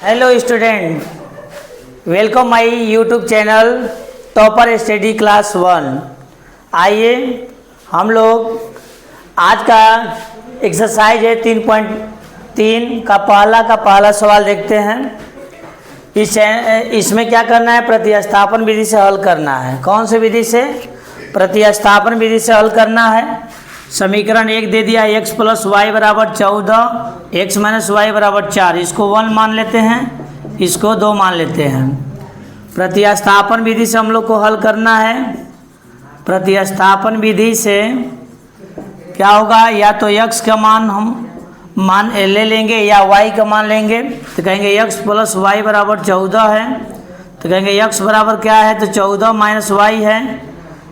Hello student, welcome my YouTube channel topper study class 1। आइए हम लोग आज का एक्सरसाइज है 3.3 का पहला सवाल देखते हैं। इसमें क्या करना है, प्रतिस्थापन विधि से हल करना है। कौन से विधि से? प्रतिस्थापन विधि से हल करना है। समीकरण 1 दे दिया, x + y = 14, x - y = 4। इसको 1 मान लेते हैं, इसको 2 मान लेते हैं। प्रतिस्थापन विधि से हम लोग को हल करना है। प्रतिस्थापन विधि से क्या होगा, या तो x का मान हम ले लेंगे या y का मान लेंगे। तो कहेंगे x + y = 14 है, तो कहेंगे x बराबर क्या है, तो 14 - y है।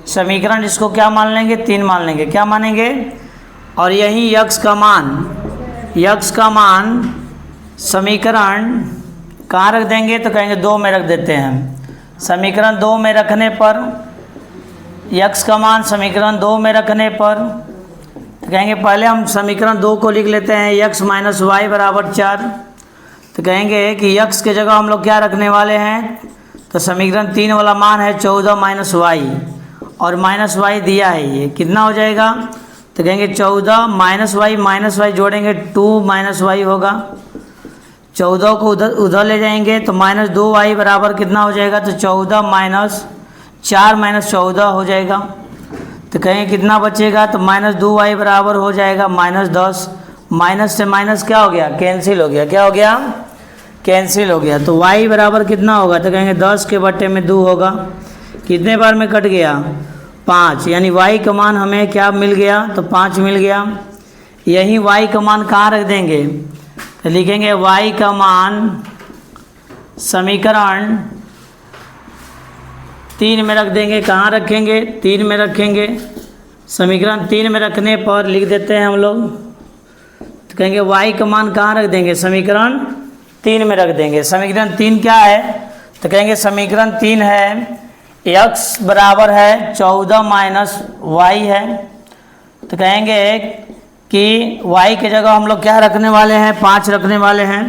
समीकरण इसको क्या मान लेंगे, 3 मान लेंगे। क्या मानेंगे? और यही x का मान समीकरण कहाँ रख देंगे, तो कहेंगे 2 में रख देते हैं। समीकरण 2 में रखने पर x का मान समीकरण 2 में रखने पर तो कहेंगे पहले हम समीकरण 2 को लिख लेते हैं, x - y = 4। तो कहेंगे कि x के जगह हम लोग क्या रखने वाले हैं, तो समीकरण 3 वाला मान है 14 - y, और -y दिया है, ये कितना हो जाएगा, तो कहेंगे 14 - y जोड़ेंगे 2 - y होगा। 14 को उधर ले जाएंगे तो -2y बराबर कितना हो जाएगा, तो 14 - 4 - 14 हो जाएगा। तो कहेंगे कितना बचेगा, तो -2y बराबर हो जाएगा -10। माइनस से माइनस क्या हो गया, कैंसिल हो गया। क्या हो गया, कैंसिल हो गया। तो y बराबर कितना होगा, तो कहेंगे 10 के बटे में 2 होगा। कितने बार में कट गया, 5, यानी y का मान हमें क्या मिल गया, तो 5 मिल गया। यही y का मान कहाँ रख देंगे, तो लिखेंगे y का मान समीकरण 3 में रख देंगे। कहाँ रखेंगे, 3 में रखेंगे। समीकरण 3 में रखने पर लिख देते हैं हम लोग, तो कहेंगे y का मान कहाँ रख देंगे, समीकरण 3 में रख देंगे। समीकरण 3 क्या है, तो कहेंगे समीकरण 3 है x बराबर है 14 - y है। तो कहेंगे कि y के जगह हम लोग क्या रखने वाले हैं, 5 रखने वाले हैं।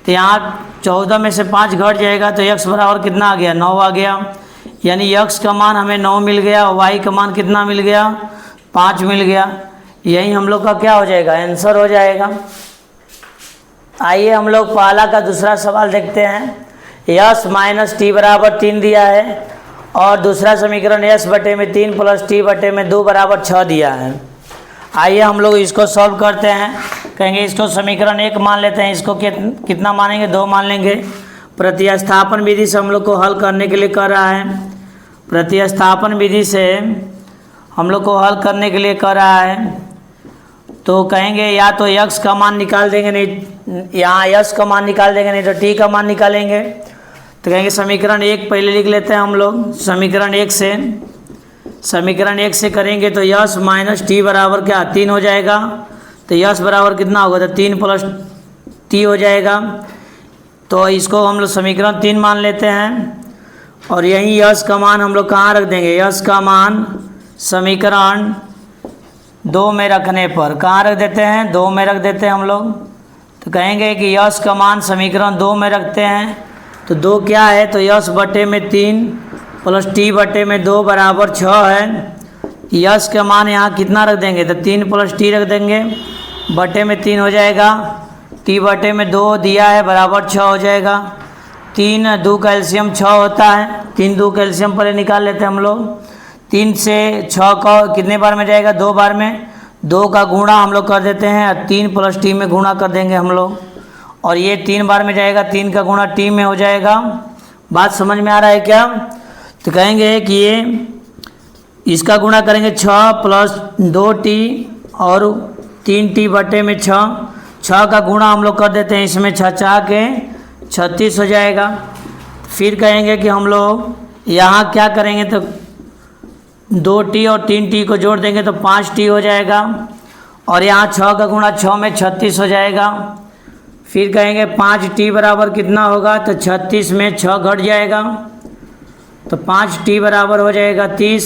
तो यहाँ 14 में से 5 घट जाएगा, तो x बराबर कितना आ गया, 9 आ गया। यानी x का मान हमें 9 मिल गया, y का मान कितना मिल गया, 5 मिल गया। यही हम लोग का क्या हो जाएगा, आंसर हो जाएगा। आइए हम लोग पहला का दूसरा सवाल देखते हैं। s - t बराबर 3 दिया है, और दूसरा समीकरण s बटे में 3 + t बटे में 2 = 6 दिया है। आइए हम लोग इसको सॉल्व करते हैं। कहेंगे इसको समीकरण 1 मान लेते हैं, इसको कितना मानेंगे, 2 मान लेंगे। प्रतिस्थापन विधि से हम लोग को हल करने के लिए कह रहा है। प्रतिस्थापन विधि से हम लोग को हल करने के लिए कह रहा है। तो कहेंगे या तो x का मान निकाल देंगे, नहीं यहाँ s का मान निकाल देंगे, नहीं तो t का मान निकालेंगे। तो कहेंगे समीकरण 1 पहले लिख लेते हैं हम लोग। समीकरण 1 से करेंगे तो s - t बराबर क्या, 3 हो जाएगा। तो s बराबर कितना होगा, तो 3 + t हो जाएगा। तो इसको हम लोग समीकरण 3 मान लेते हैं। और यही s का मान हम लोग कहाँ रख देंगे, s का मान समीकरण 2 में रखने पर कहाँ रख देते हैं, 2 में रख देते हैं हम लोग। तो कहेंगे कि s का मान समीकरण 2 में रखते हैं। तो 2 क्या है, तो s बटे में 3 + t बटे में 2 = 6 है। s का मान यहाँ कितना रख देंगे, तो 3 + t रख देंगे, बटे में 3 हो जाएगा। t बटे में 2 दिया है, बराबर 6 हो जाएगा। 3 2 का एलसीएम 6 होता है। 3 2 का एलसीएम पहले निकाल लेते हैं हम लोग। 3 से 6 का कितने बार में जाएगा, 2 बार में। 2 का गुणा हम लोग कर देते हैं, 3 + t में गुणा कर देंगे हम लोग। और ये 3 बार में जाएगा, 3 का गुणा t में हो जाएगा। बात समझ में आ रहा है क्या? तो कहेंगे कि ये इसका गुणा करेंगे 6 + 2t और 3t बटे में 6 का गुणा हम लोग कर देते हैं इसमें, 6 के 36 हो जाएगा। फिर कहेंगे कि हम लोग यहाँ क्या करेंगे, तो 2t और 3t को जोड़ देंगे तो 5t हो जाएगा। और यहाँ 6 का गुणा 6 में 36 हो जाएगा। फिर कहेंगे 5t बराबर कितना होगा, तो 36 में 6 घट जाएगा, तो 5t बराबर हो जाएगा 30।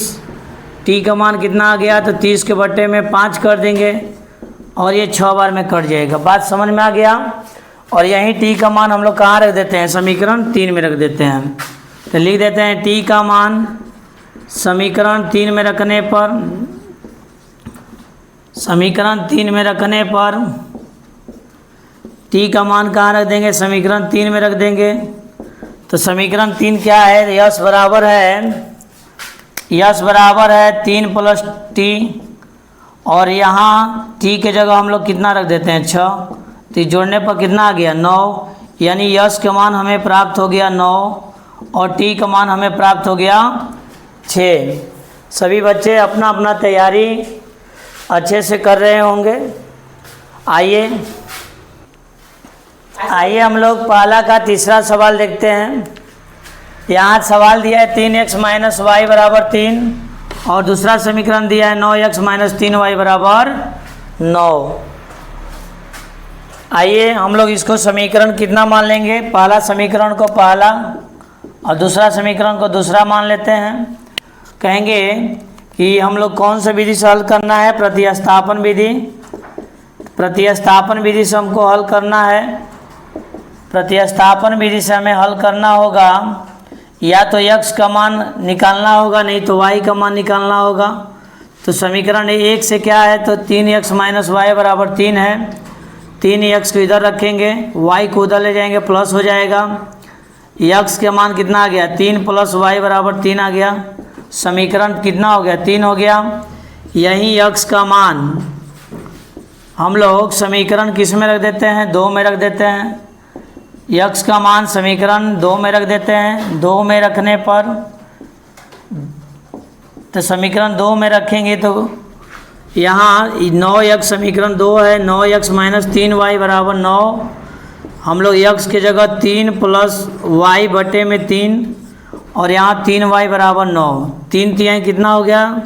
t का मान कितना आ गया, तो 30 के बटे में 5 कर देंगे, और ये 6 बार में कट जाएगा। बात समझ में आ गया? और यहीं t का मान हम लोग कहाँ रख देते हैं, समीकरण 3 में रख देते हैं। तो लिख देते हैं t का मान समीकरण 3 में रखने पर, समीकरण 3 में रखने पर t का मान कहाँ रख देंगे, समीकरण 3 में रख देंगे। तो समीकरण 3 क्या है, यश बराबर है 3 प्लस t, और यहाँ t के जगह हम लोग कितना रख देते हैं 6, तो जोड़ने पर कितना आ गया 9, यानी यश का मान हमें प्राप्त हो गया 9 और t का मान हमें प्राप्त हो गया 6। सभी बच्चे अपना अपना तैयारी अच्छे से कर रहे होंगे। आइए हम लोग पहला का तीसरा सवाल देखते हैं। यहाँ सवाल दिया है 3x माइनस वाई बराबर 3 और दूसरा समीकरण दिया है 9x माइनस 3y बराबर 9। आइए हम लोग इसको समीकरण कितना मान लेंगे, पहला समीकरण को पहला और दूसरा समीकरण को दूसरा मान लेते हैं। कहेंगे कि हम लोग कौन सा विधि से हल करना है, प्रतिस्थापन विधि। प्रतिस्थापन विधि से हमको हल करना है। प्रतिस्थापन विधि से हमें हल करना होगा, या तो x का मान निकालना होगा, नहीं तो y का मान निकालना होगा। तो समीकरण 1 से क्या है, तो 3x माइनस वाई बराबर 3 है। 3x को इधर रखेंगे, y को उधर ले जाएंगे, प्लस हो जाएगा। x के मान कितना आ गया, 3 प्लस वाई बराबर 3 आ गया। समीकरण कितना हो गया, 3 हो गया। यही x का मान हम लोग समीकरण किस में रख देते हैं, 2 में रख देते हैं। x का मान समीकरण 2 में रख देते हैं। 2 में रखने पर तो समीकरण 2 में रखेंगे तो यहाँ 9x समीकरण 2 है, 9x माइनस 3y बराबर 9। हम लोग x के जगह 3 प्लस y बटे में 3 और यहाँ 3y बराबर 9। 3 तिहाई कितना हो गया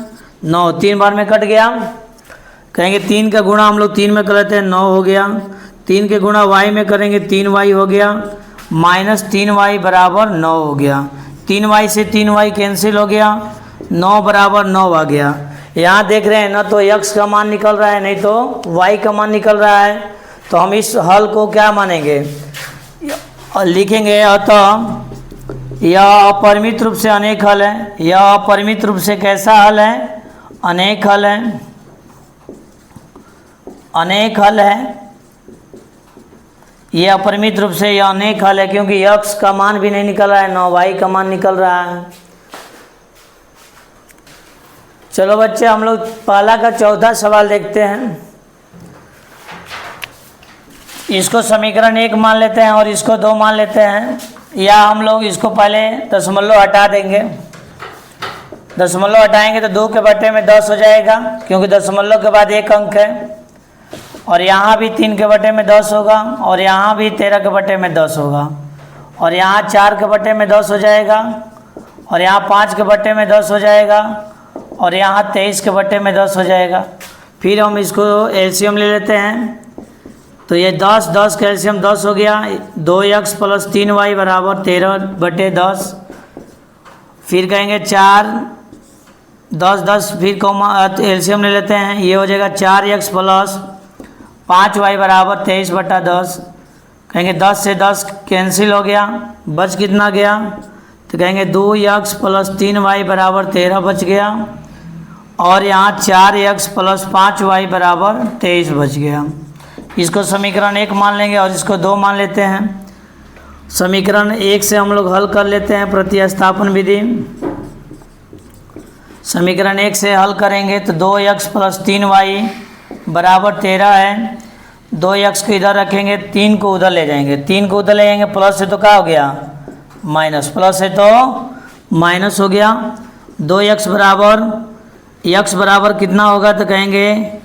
9, 3 बार में कट गया। कहेंगे 3 का गुणा हम लोग 3 में कर लेते हैं, 9 हो गया। 3 के गुणा y में करेंगे 3y हो गया, माइनस 3y बराबर 9 हो गया। 3y से 3y कैंसिल हो गया, 9 बराबर 9 आ गया। यहाँ देख रहे हैं ना, तो x का मान निकल रहा है, नहीं तो y का मान निकल रहा है। तो हम इस हल को क्या मानेंगे, लिखेंगे अतः यह अपरिमित रूप से अनेक हल है। यह अपरिमित रूप से कैसा हल है, अनेक हल है। अनेक हल है, ये अपरिमित रूप से यह अनेक हल है, क्योंकि x का मान भी नहीं निकल रहा है, ना y का मान निकल रहा है। चलो बच्चे हम लोग पहला का चौथा सवाल देखते हैं। इसको समीकरण 1 मान लेते हैं और इसको 2 मान लेते हैं, या हम लोग इसको पहले दशमलव हटा देंगे। दशमलव हटाएंगे तो 2 के बटे में 10 हो जाएगा, क्योंकि दशमलव के बाद 1 अंक है। और यहाँ भी 3 के बटे में 10 होगा, और यहाँ भी 13 के बटे में 10 होगा, और यहाँ 4 के बटे में 10 हो जाएगा, और यहाँ 5 के बटे में 10 हो जाएगा, और यहाँ 23 के बटे में 10 हो जाएगा। फिर हम इसको एलसीएम ले लेते हैं, तो ये 10 का एलसीएम 10 हो गया। 2x प्लस 3y बराबर 13 बटे 10। फिर कहेंगे 4 10 फिर एलसीएम ले लेते हैं, ये हो जाएगा 4x प्लस 5y बराबर 23 बटा 10। कहेंगे 10 से 10 कैंसिल हो गया, बच कितना गया, तो कहेंगे 2x प्लस 3y बराबर 13 बच गया, और यहाँ 4x प्लस 5y बराबर 23 बच गया। इसको समीकरण 1 मान लेंगे और इसको 2 मान लेते हैं। समीकरण 1 से हम लोग हल कर लेते हैं प्रतिस्थापन विधि। समीकरण 1 से हल करेंगे तो 2x प्लस 3y बराबर 13 है। 2x को इधर रखेंगे, 3 को उधर ले जाएंगे, 3 को उधर ले जाएंगे, प्लस है तो क्या हो गया माइनस, प्लस है तो माइनस हो गया। 2x बराबर x बराबर कितना होगा, तो कहेंगे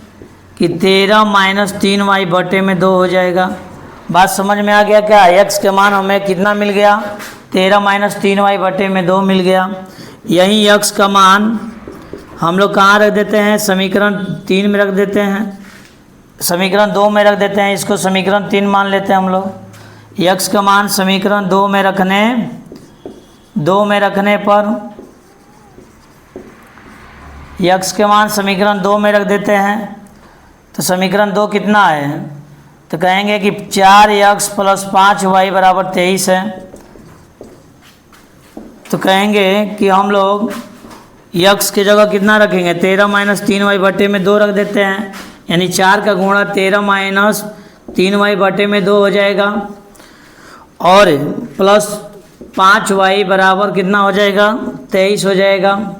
कि 13 माइनस 3y बटे में 2 हो जाएगा। बात समझ में आ गया क्या, x के मान हमें कितना मिल गया, 13 माइनस 3y बटे में 2 मिल गया। यही x का मान हम लोग कहाँ रख देते हैं, समीकरण 3 में रख देते हैं, समीकरण 2 में रख देते हैं। इसको समीकरण 3 मान लेते हैं हम लोग। x का मान समीकरण 2 में रखने पर x के मान समीकरण 2 में रख देते हैं। तो समीकरण 2 कितना है, तो कहेंगे कि 4x + 5y बराबर 23 है। तो कहेंगे कि हम लोग x की जगह कितना रखेंगे, 13 - 3y बटे में 2 रख देते हैं, यानी 4 का गुणा 13 - 3y बटे में 2 हो जाएगा, और प्लस 5y बराबर कितना हो जाएगा, 23 हो जाएगा।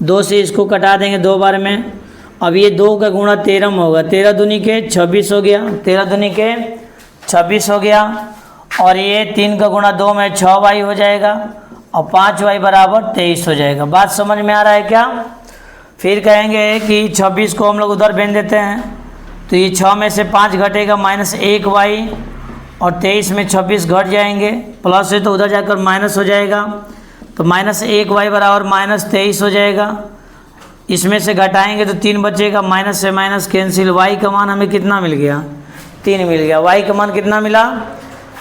2 से इसको कटा देंगे 2 बार में। अब ये 2 का गुणा 13 में होगा, 13 दूनी के 26 हो गया, 13 दूनी के 26 हो गया, और ये 3 का गुणा 2 में 6y हो जाएगा, और 5y बराबर 23 हो जाएगा। बात समझ में आ रहा है क्या? फिर कहेंगे कि 26 को हम लोग उधर भेज देते हैं, तो ये 6 में से 5 घटेगा -1y, और 23 में 26 घट जाएंगे, प्लस है तो उधर जाकर माइनस हो जाएगा, तो -1y बराबर -23 हो जाएगा। इसमें से घटाएंगे तो 3 बचेगा, माइनस से माइनस कैंसिल, y का मान हमें कितना मिल गया, 3 मिल गया। y का मान कितना मिला,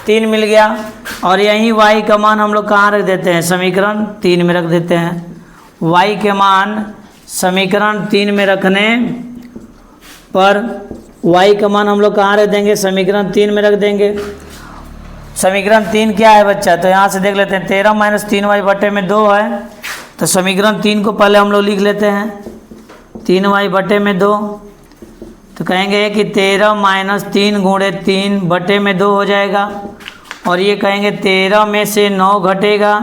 3 मिल गया। और यही y का मान हम लोग कहाँ रख देते हैं, समीकरण 3 में रख देते हैं। y के मान समीकरण 3 में रखने पर y का मान हम लोग कहाँ रख देंगे, समीकरण 3 में रख देंगे। समीकरण 3 क्या है बच्चा, तो यहाँ से देख लेते हैं, 13 - 3y बटे में 2 है, तो समीकरण 3 को पहले हम लोग लिख लेते हैं, 3y बटे में 2। तो कहेंगे कि 13 - 3 गुणे 3 बटे में 2 हो जाएगा, और ये कहेंगे 13 में से 9 घटेगा,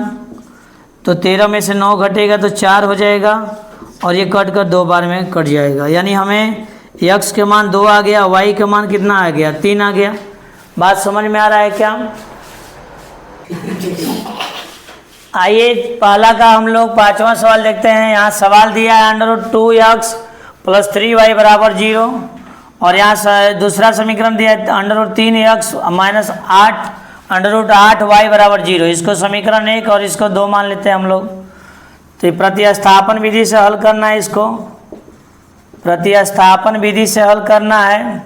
तो 13 में से 9 घटेगा तो 4 हो जाएगा, और ये कट कर 2 बार में कट जाएगा, यानी हमें x के मान 2 आ गया, y के मान कितना आ गया, 3 आ गया। बात समझ में आ रहा है क्या? आइए पहला का हम लोग 5वां सवाल देखते हैं। यहाँ सवाल दिया है √2x + 3y बराबर 0, और यहाँ दूसरा समीकरण दिया है √3x - 8 √8y बराबर 0। इसको समीकरण 1 और इसको 2 मान लेते हैं हम लोग। तो प्रतिस्थापन विधि से हल करना है, इसको प्रतिस्थापन विधि से हल करना है,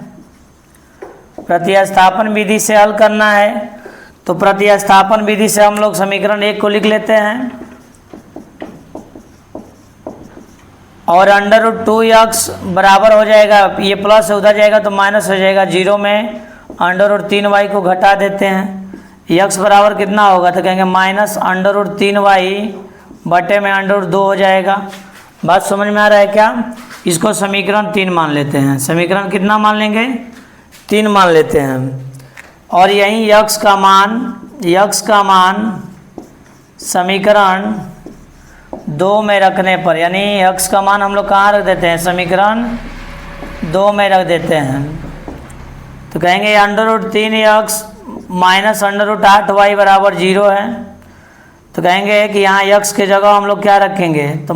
प्रतिस्थापन विधि से हल करना है। तो प्रतिस्थापन विधि से हम लोग समीकरण 1 को लिख लेते हैं, और √2x बराबर हो जाएगा, ये प्लस उधर जाएगा तो माइनस हो जाएगा, 0 में √3y को घटा देते हैं। x बराबर कितना होगा, तो कहेंगे -√3y बटे में √2 हो जाएगा। बात समझ में आ रहा है क्या? इसको समीकरण 3 मान लेते हैं। समीकरण कितना मान लेंगे, 3 मान लेते हैं। और यही x का मान समीकरण 2 में रखने पर, यानी x का मान हम लोग कहाँ रख देते हैं, समीकरण 2 में रख देते हैं। तो कहेंगे √3x - √8y बराबर 0 है। तो कहेंगे कि यहाँ x के जगह हम लोग क्या रखेंगे, तो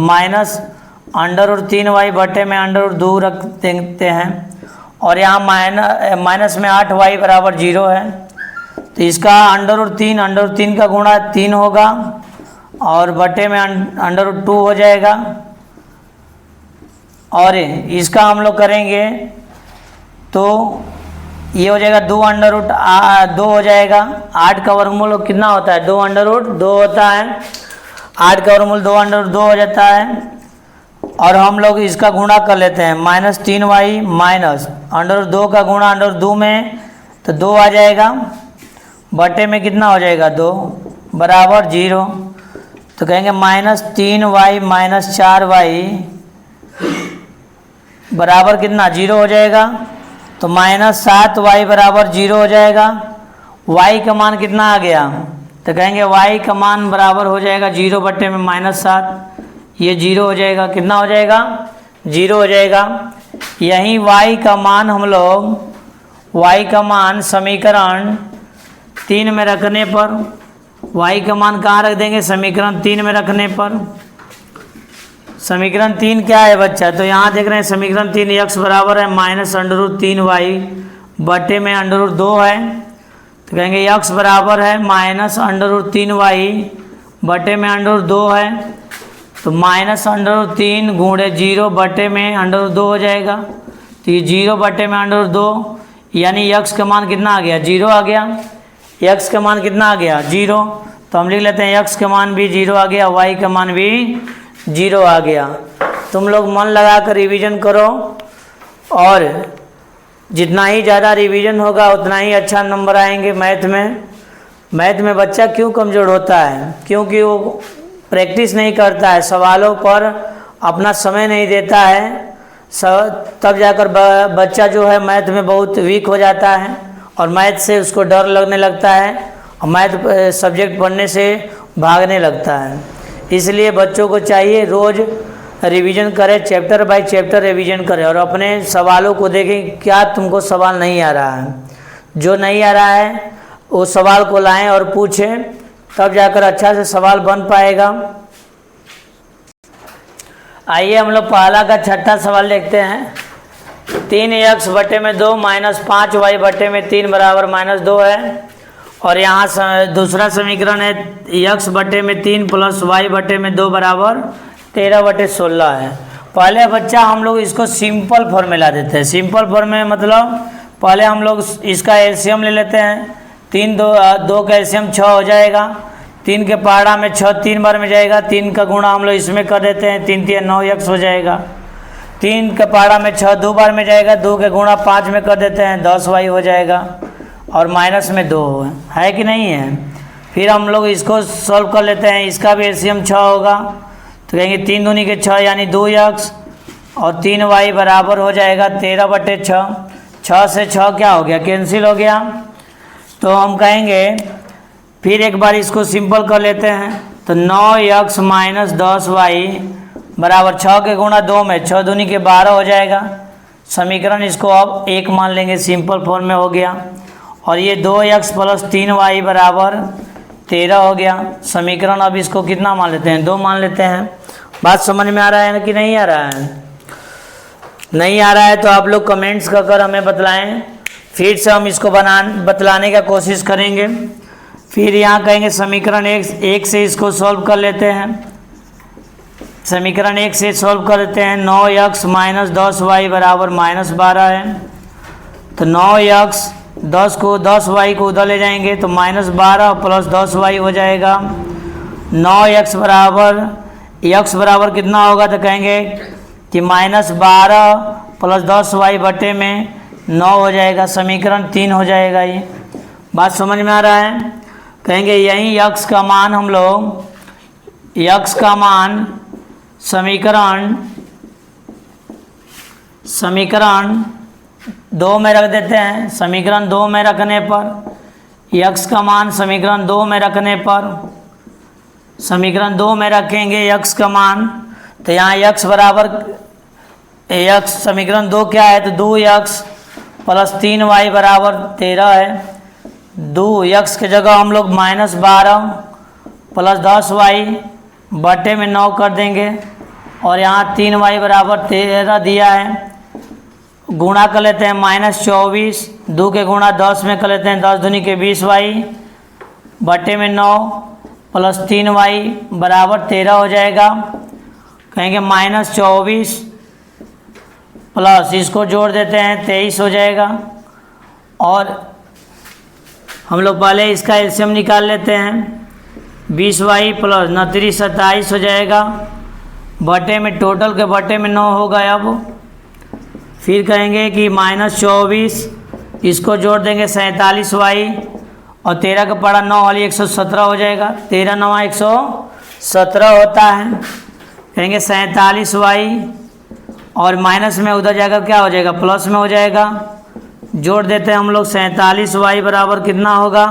-√3y बटे में √2 रख देते हैं, और यहाँ माइनस में 8y बराबर 0 है। तो इसका √3 का गुणा 3 होगा, और बटे में √2 हो जाएगा, और इसका हम लोग करेंगे तो ये हो जाएगा 2 हो जाएगा। 8 का वर्गमूल कितना होता है, 2 होता है, 8 का वर्गमूल 2 हो जाता है। और हम लोग इसका गुणा कर लेते हैं, -3y माइनस √2 का गुणा √2 में, तो 2 आ जाएगा, बटे में कितना हो जाएगा, 2 बराबर 0। तो कहेंगे -3y - 4y बराबर कितना, 0 हो जाएगा, तो -7y बराबर 0 हो जाएगा। y का मान कितना आ गया, तो कहेंगे y का मान बराबर हो जाएगा 0 बटे में -7, ये 0 हो जाएगा, कितना हो जाएगा, 0 हो जाएगा। यही y का मान हम लोग समीकरण 3 में रखने पर, y का मान कहाँ रख देंगे, समीकरण 3 में रखने पर। समीकरण 3 क्या है बच्चा, तो यहाँ देख रहे हैं समीकरण 3, x बराबर है -√3y बटे में √2 है। तो कहेंगे x बराबर है -√3y बटे में √2 है, तो -√3 गुणे 0 बटे में √2 हो जाएगा। तो ये 0 बटे में √2, यानी x का मान कितना आ गया, 0 आ गया। x का मान कितना आ गया, 0। तो हम लिख लेते हैं x का मान भी 0 आ गया, y का मान भी 0 आ गया। तुम लोग मन लगा कर रिवीजन करो, और जितना ही ज़्यादा रिवीजन होगा उतना ही अच्छा नंबर आएंगे मैथ में। मैथ में बच्चा क्यों कमज़ोर होता है? क्योंकि वो प्रैक्टिस नहीं करता है, सवालों पर अपना समय नहीं देता है, तब जाकर बच्चा जो है मैथ में बहुत वीक हो जाता है और मैथ से उसको डर लगने लगता है और मैथ सब्जेक्ट पढ़ने से भागने लगता है। इसलिए बच्चों को चाहिए रोज़ रिवीजन करें, चैप्टर बाय चैप्टर रिवीजन करें और अपने सवालों को देखें क्या तुमको सवाल नहीं आ रहा है। जो नहीं आ रहा है वो सवाल को लाएं और पूछें, तब जाकर अच्छा से सवाल बन पाएगा। आइए हम लोग पहला का छठा सवाल देखते हैं। 3x बटे में 2 माइनस 5y बटे में 3 बराबर -2 है और यहाँ दूसरा समीकरण है x बटे में 3 प्लस y बटे में 2 बराबर 13/16 है। पहले बच्चा हम लोग इसको सिंपल फॉर्मूला देते हैं। सिंपल फॉर्मूला मतलब पहले हम लोग इसका एलसीएम ले लेते हैं। 3 2 का एलसीएम 6 हो जाएगा। 3 के पहाड़ा में 6 3 बार में जाएगा, 3 का गुणा हम लोग इसमें कर देते हैं, 3 3 9x हो जाएगा। 3 के पहाड़ा में 6 2 बार में जाएगा, 2 के गुणा 5 में कर देते हैं, 10y हो जाएगा और माइनस में 2 है कि नहीं है। फिर हम लोग इसको सॉल्व कर लेते हैं, इसका भी एलसीएम 6 होगा तो कहेंगे 3 दूनी के 6 यानी 2x और 3y बराबर हो जाएगा 13/6। 6 से 6 क्या हो गया, कैंसिल हो गया। तो हम कहेंगे फिर एक बार इसको सिंपल कर लेते हैं तो 9x माइनस 10y बराबर 6 के गुणा 2 में 6 दूनी के 12 हो जाएगा। समीकरण इसको अब 1 मान लेंगे, सिंपल फॉर्म में हो गया। और ये 2x प्लस 3y बराबर 13 हो गया। समीकरण अब इसको कितना मान लेते हैं, 2 मान लेते हैं। बात समझ में आ रहा है कि नहीं आ रहा है? नहीं आ रहा है तो आप लोग कमेंट्स कर हमें बतलाएं, फिर से हम इसको बतलाने का कोशिश करेंगे। फिर यहाँ कहेंगे समीकरण 1 से इसको सॉल्व कर लेते हैं। समीकरण 1 से सॉल्व कर लेते हैं। 9x माइनस 10y बराबर -12 है। तो 9x 10y को उधर ले जाएंगे तो -12 प्लस 10y हो जाएगा। 9x बराबर x बराबर कितना होगा तो कहेंगे कि -12 प्लस 10y बटे में 9 हो जाएगा। समीकरण 3 हो जाएगा। ये बात समझ में आ रहा है? कहेंगे यही x का मान हम लोग x का मान समीकरण 2 में रख देते हैं। समीकरण 2 में रखने पर x का मान समीकरण 2 में रखने पर समीकरण 2 में रखेंगे x का मान तो यहाँ x बराबर x समीकरण 2 क्या है तो 2x प्लस 3y बराबर 13 है। 2x के जगह हम लोग -12 प्लस 10y बटे में 9 कर देंगे और यहाँ 3y बराबर 13 दिया है। गुणा कर लेते हैं -24, 2 के गुणा 10 में कर लेते हैं, 10 दूनी के 20y बटे में 9 प्लस 3y बराबर 13 हो जाएगा। कहेंगे -24 प्लस इसको जोड़ देते हैं 23 हो जाएगा। और हम लोग पहले इसका एलसीएम निकाल लेते हैं। 20y प्लस 29 27 हो जाएगा बटे में टोटल के बटे में 9 होगा। अब फिर कहेंगे कि -24 इसको जोड़ देंगे 47y और 13 का पड़ा 9 वाली 117 हो जाएगा। 13 9 117 होता है। कहेंगे 47y और माइनस में उधर जाकर क्या हो जाएगा, प्लस में हो जाएगा। जोड़ देते हैं हम लोग 47y बराबर कितना होगा,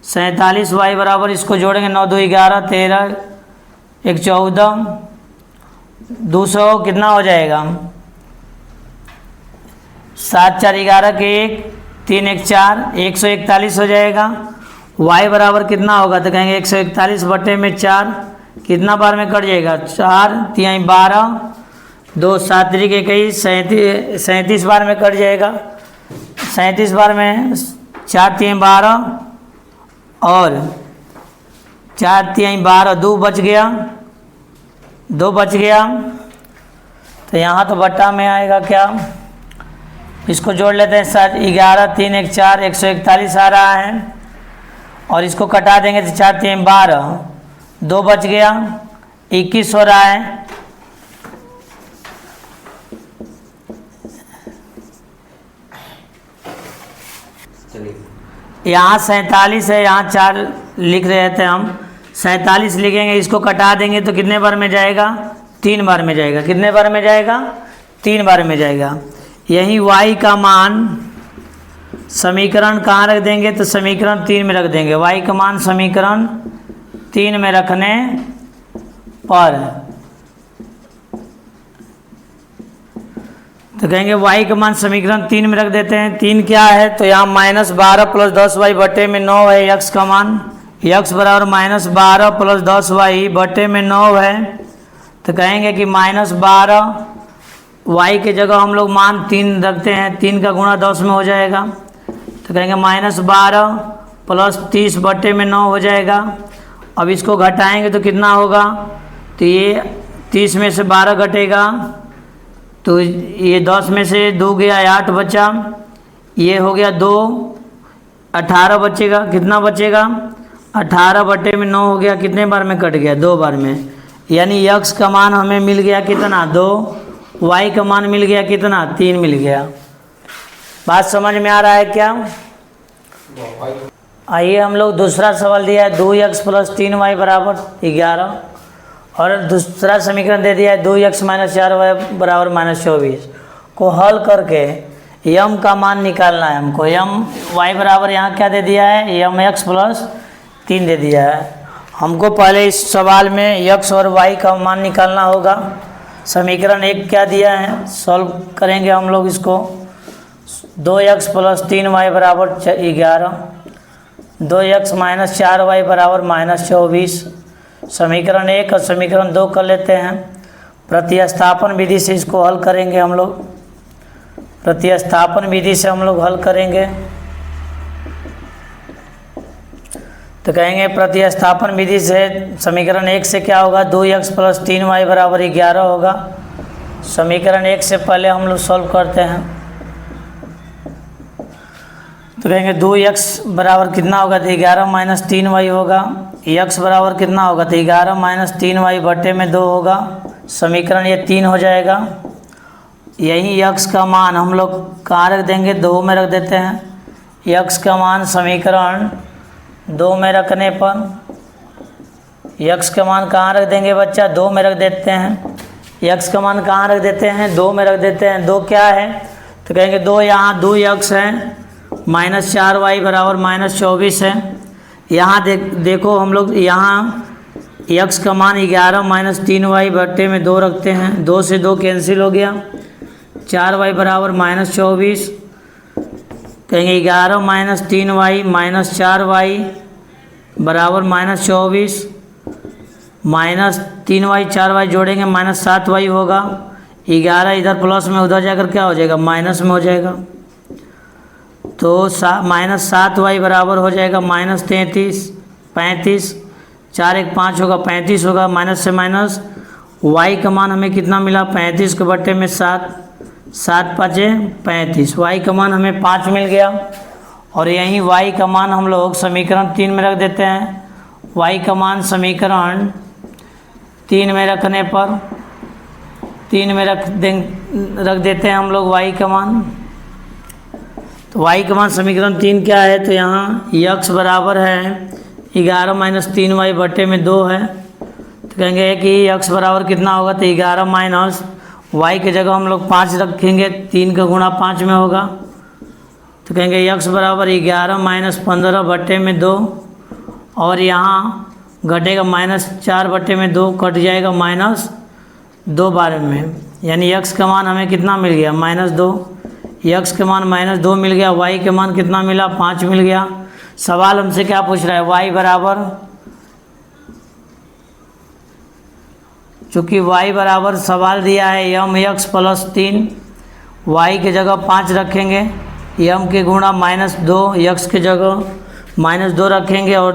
47y बराबर इसको जोड़ेंगे 9 2 11 13 1 14 200 कितना हो जाएगा 7 4 11 के 1 3 1 4 141 हो जाएगा। y बराबर कितना होगा तो कहेंगे 141 बटे में 4 कितना बार में कट जाएगा 4 3 12 2 7 3 21 37 बार में कट जाएगा। 37 बार में 4 3 12 और 4 3 12 2 बच गया 2 बच गया। तो यहाँ तो बट्टा में आएगा क्या, इसको जोड़ लेते हैं 7 11 3 1 4 141 आ रहा है और इसको कटा देंगे तो 4 3 12 2 बच गया 21 हो रहा है। यहाँ 47 है, यहाँ 4 लिख रहे थे हम, 47 लिखेंगे, इसको कटा देंगे तो कितने बार में जाएगा? 3 बार में जाएगा। कितने बार में जाएगा? 3 बार में जाएगा। यही y का मान समीकरण कहाँ रख देंगे? तो समीकरण 3 में रख देंगे। y का मान समीकरण 3 में रखने पर तो कहेंगे y का मान समीकरण 3 में रख देते हैं। 3 क्या है? तो यहाँ -12 + 10y बटे में 9 है x का मान। x बराबर -12 + 10y बटे में 9 है। तो कहेंगे कि -12 y के जगह हम लोग मान 3 रखते हैं, 3 का गुणा 10 में हो जाएगा। तो कहेंगे -12 + 30 बटे में 9 हो जाएगा। अब इसको घटाएंगे तो कितना होगा? तो ये 30 में से 12 घटेगा तो ये 10 में से 2 गया, 8 बचा, ये हो गया 2, 18 बचेगा। कितना बचेगा? 18 बटे में 9 हो गया। कितने बार में कट गया? 2 बार में। यानी x का मान हमें मिल गया कितना? 2। y का मान मिल गया कितना? 3 मिल गया। बात समझ में आ रहा है क्या? आइए हम लोग दूसरा सवाल दिया है 2x + 3y = 11 और दूसरा समीकरण दे दिया है 2x - 4y = -24 को हल करके m का मान निकालना है हमको। y बराबर यहाँ क्या दे दिया है? mx + 3 दे दिया है। हमको पहले इस सवाल में x और y का मान निकालना होगा। समीकरण 1 क्या दिया है? सॉल्व करेंगे हम लोग इसको। 2x + 3y = 11, 2x - 4y = -24। समीकरण 1 और समीकरण 2 कर लेते हैं। प्रतिस्थापन विधि से इसको हल करेंगे हम लोग। प्रतिस्थापन विधि से हम लोग हल करेंगे तो कहेंगे प्रतिस्थापन विधि से समीकरण 1 से क्या होगा? 2x + 3y = 11 होगा। समीकरण 1 से पहले हम लोग सॉल्व करते हैं तो कहेंगे 2x बराबर कितना होगा? तो 11 - 3y होगा। x बराबर कितना होगा? तो 11 - 3y बटे में 2 होगा। समीकरण ये 3 हो जाएगा। यही x का मान हम लोग कहाँ रख देंगे? 2 में रख देते हैं। x का मान समीकरण 2 में रखने पर x का मान कहाँ रख देंगे बच्चा? 2 में रख देते हैं। x का मान कहाँ रख देते हैं? 2 में रख देते हैं। 2 क्या है? तो कहेंगे 2 यहाँ 2x है, -4y = -24 है। यहाँ देखो हम लोग यहाँ x का मान 11 - 3y बटे में 2 रखते हैं। 2 से 2 कैंसिल हो गया। 4y = -24। कहेंगे 11 - 3y - 4y = -24। -3y 4y जोड़ेंगे -7y होगा। 11 इधर प्लस में, उधर जाकर क्या हो जाएगा? माइनस में हो जाएगा। तो -7y बराबर हो जाएगा -33, 35, 4 1 5 होगा, 35 होगा। माइनस से माइनस y का मान हमें कितना मिला? 35 के बटे में 7, 7 5 35। y का मान हमें 5 मिल गया। और यहीं y का मान हम लोग समीकरण 3 में रख देते हैं। y का मान समीकरण 3 में रखने पर 3 में रख देते हैं हम लोग y का मान। तो y का मान समीकरण 3 क्या है? तो यहाँ x बराबर है 11 - 3y बटे में 2 है। तो कहेंगे कि x बराबर कितना होगा? तो 11 माइनस y के जगह हम लोग 5 रखेंगे, 3 का गुणा 5 में होगा। तो कहेंगे x बराबर 11 - 15 बटे में 2 और यहाँ घटेगा -4 बटे में 2 कट जाएगा -2 बार में। यानी x का मान हमें कितना मिल गया? -2। x के मान -2 मिल गया। y के मान कितना मिला? 5 मिल गया। सवाल हमसे क्या पूछ रहा है? y बराबर, चूँकि y बराबर सवाल दिया है mx + 3, y के जगह 5 रखेंगे, m के गुणा -2, x के जगह -2 रखेंगे और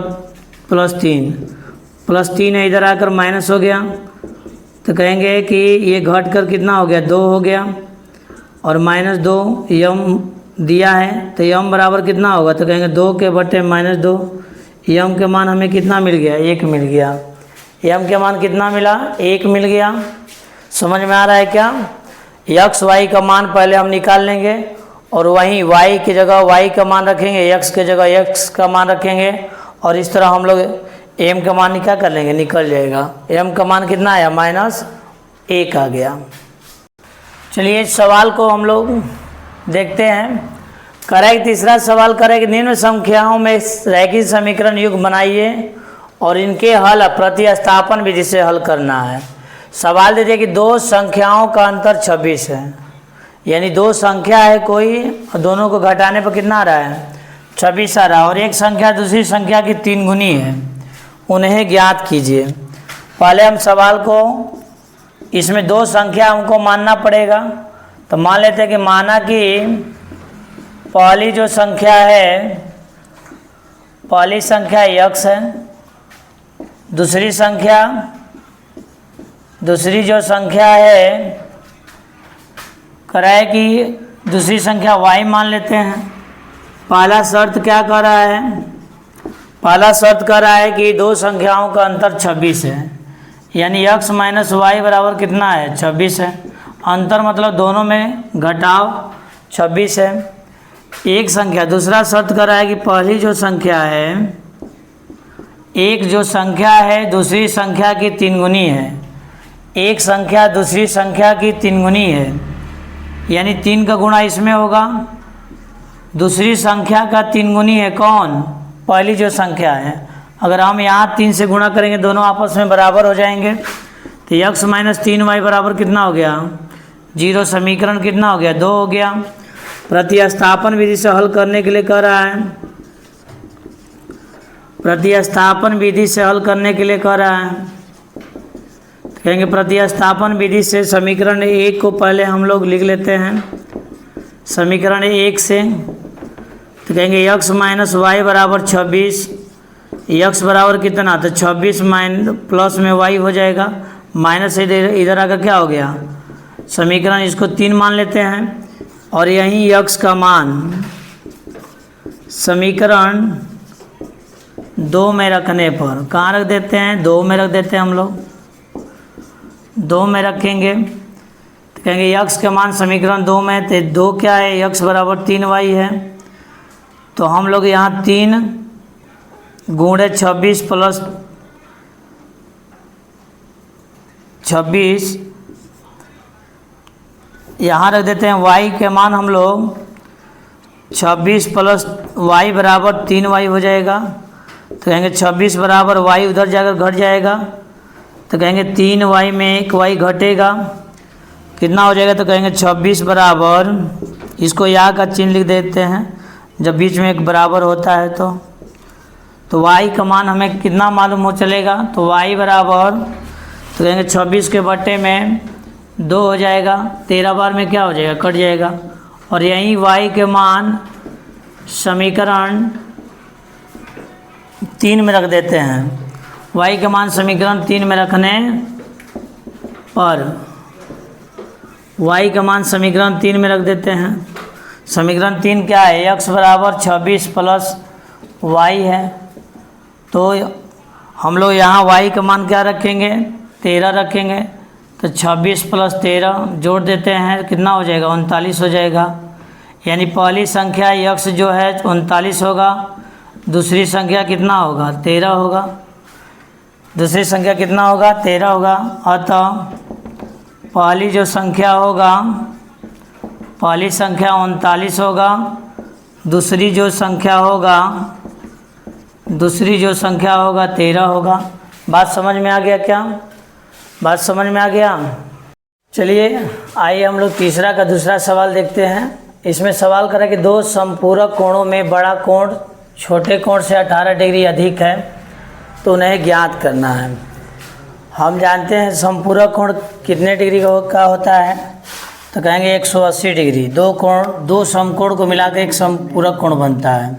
+3 है, इधर आकर माइनस हो गया। तो कहेंगे कि ये घट कर कितना हो गया? 2 हो गया और -2 m दिया है तो m बराबर कितना होगा? तो कहेंगे 2 के बटे -2। m के मान हमें कितना मिल गया? 1 मिल गया। m के मान कितना मिला? 1 मिल गया। समझ में आ रहा है क्या? x y का मान पहले हम निकाल लेंगे और वहीं y की जगह y का मान रखेंगे, x की जगह x का मान रखेंगे, और इस तरह हम लोग m का मान क्या कर लेंगे, निकल जाएगा। m का मान कितना आया, -1 आ गया। चलिए इस सवाल को हम लोग देखते हैं। करेक्ट तीसरा सवाल करेक्ट निम्न संख्याओं में रैखिक समीकरण युग्म बनाइए और इनके हल प्रतिस्थापन विधि से हल करना है। सवाल दीजिए कि दो संख्याओं का अंतर 26 है, यानी दो संख्या है कोई और दोनों को घटाने पर कितना आ रहा है, 26 आ रहा है, और एक संख्या दूसरी संख्या की 3 गुनी है, उन्हें ज्ञात कीजिए। पहले हम सवाल को, इसमें दो संख्या हमको मानना पड़ेगा, तो मान लेते हैं कि माना कि पहली जो संख्या है, पहली संख्या x है, दूसरी जो संख्या है कह रहा है कि दूसरी संख्या y मान लेते हैं। पहला शर्त क्या कह रहा है, पहला शर्त कह रहा है कि दो संख्याओं का अंतर 26 है, यानी x माइनस वाई बराबर कितना है, 26 है। अंतर मतलब दोनों में घटाव 26 है, एक संख्या। दूसरा शर्त कर रहा है कि पहली जो संख्या है, एक जो संख्या है दूसरी संख्या की 3 गुनी है, एक संख्या दूसरी संख्या की 3 गुनी है, यानी 3 का गुणा इसमें होगा, दूसरी संख्या का 3 गुनी है कौन, पहली जो संख्या है। अगर हम यहाँ 3 से गुणा करेंगे दोनों आपस में बराबर हो जाएंगे, तो x माइनस 3y बराबर कितना हो गया, 0। समीकरण कितना हो गया, 2 हो गया। प्रतिस्थापन विधि से हल करने के लिए कह रहा है, प्रतिस्थापन विधि से हल करने के लिए कह रहा है, तो कहेंगे प्रतिस्थापन विधि से समीकरण 1 को पहले हम लोग लिख लेते हैं। समीकरण 1 से तो कहेंगे x माइनस वाई बराबर 26, x बराबर कितना, तो 26 प्लस में y हो जाएगा, माइनस इधर आकर क्या हो गया, समीकरण इसको 3 मान लेते हैं, और यहीं x का मान समीकरण 2 में रखने पर कहाँ रख देते हैं, 2 में रख देते हैं हम लोग, 2 में रखेंगे तो कहेंगे x का मान समीकरण 2 में, तो 2 क्या है, x बराबर 3y है, तो हम लोग यहाँ 3 गुणे 26 प्लस 26 यहाँ रख देते हैं। y के मान हम लोग 26 प्लस y बराबर 3y हो जाएगा, तो कहेंगे 26 बराबर y उधर जाकर घट जाएगा, तो कहेंगे 3y में एक y घटेगा, कितना हो जाएगा, तो कहेंगे 26 बराबर, इसको यहाँ का चिन्ह लिख देते हैं जब बीच में एक बराबर होता है, तो y का मान हमें कितना मालूम हो चलेगा, तो y बराबर, तो कहेंगे 26 के बट्टे में 2 हो जाएगा, 13 बार में क्या हो जाएगा, कट जाएगा, और यहीं y के मान समीकरण 3 में रख देते हैं। y के मान समीकरण 3 में रखने पर y का मान समीकरण 3 में रख देते हैं। समीकरण 3 क्या है, x बराबर 26 प्लस y है, तो हम लोग यहाँ y का मान क्या रखेंगे, 13 रखेंगे, तो 26 प्लस 13 जोड़ देते हैं, कितना हो जाएगा, 39 हो जाएगा, यानी पहली संख्या x जो है 39 होगा, दूसरी संख्या कितना होगा, 13 होगा, दूसरी संख्या कितना होगा, 13 होगा। अतः पहली जो संख्या होगा, पहली संख्या 39 होगा, दूसरी जो संख्या होगा 13 होगा। बात समझ में आ गया क्या, बात समझ में आ गया। चलिए आइए हम लोग तीसरा का दूसरा सवाल देखते हैं। इसमें सवाल करें कि दो समपूरक कोणों में बड़ा कोण छोटे कोण से 18 डिग्री अधिक है, तो उन्हें ज्ञात करना है। हम जानते हैं समपूरक कोण कितने डिग्री का होता है, तो कहेंगे 180 डिग्री। दो समकोण को मिलाकर एक समपूरक कोण बनता है।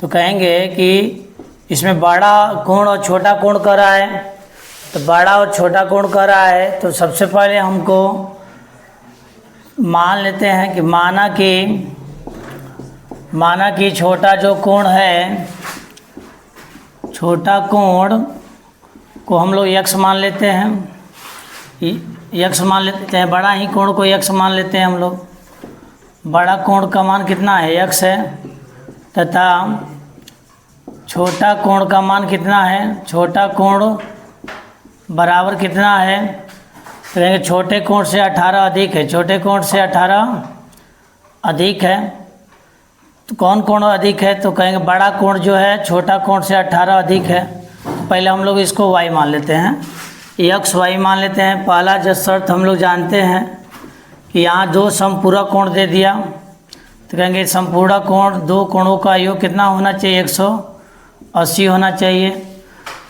तो कहेंगे कि इसमें बड़ा कोण और छोटा कोण कर रहा है, तो बड़ा और छोटा कोण कर रहा है, तो सबसे पहले हमको मान लेते हैं कि माना कि छोटा जो कोण है, छोटा कोण को हम लोग x मान लेते हैं, x मान लेते हैं, बड़ा ही कोण को x मान लेते हैं हम लोग, बड़ा कोण का मान कितना है, x है, तथा छोटा कोण का मान कितना है, छोटा कोण बराबर कितना है, तो कहेंगे छोटे कोण से 18 अधिक है, छोटे कोण से 18 अधिक है। तो कौन कोण अधिक है, तो कहेंगे बड़ा कोण जो है छोटा कोण से 18 अधिक है। तो पहले हम लोग इसको y मान लेते हैं, x y मान लेते हैं। पहला जो शर्त हम लोग जानते हैं कि यहाँ दो समपूरक कोण दे दिया, तो कहेंगे समपूरक कोण, दो कोणों का योग कितना होना चाहिए, 180 होना चाहिए।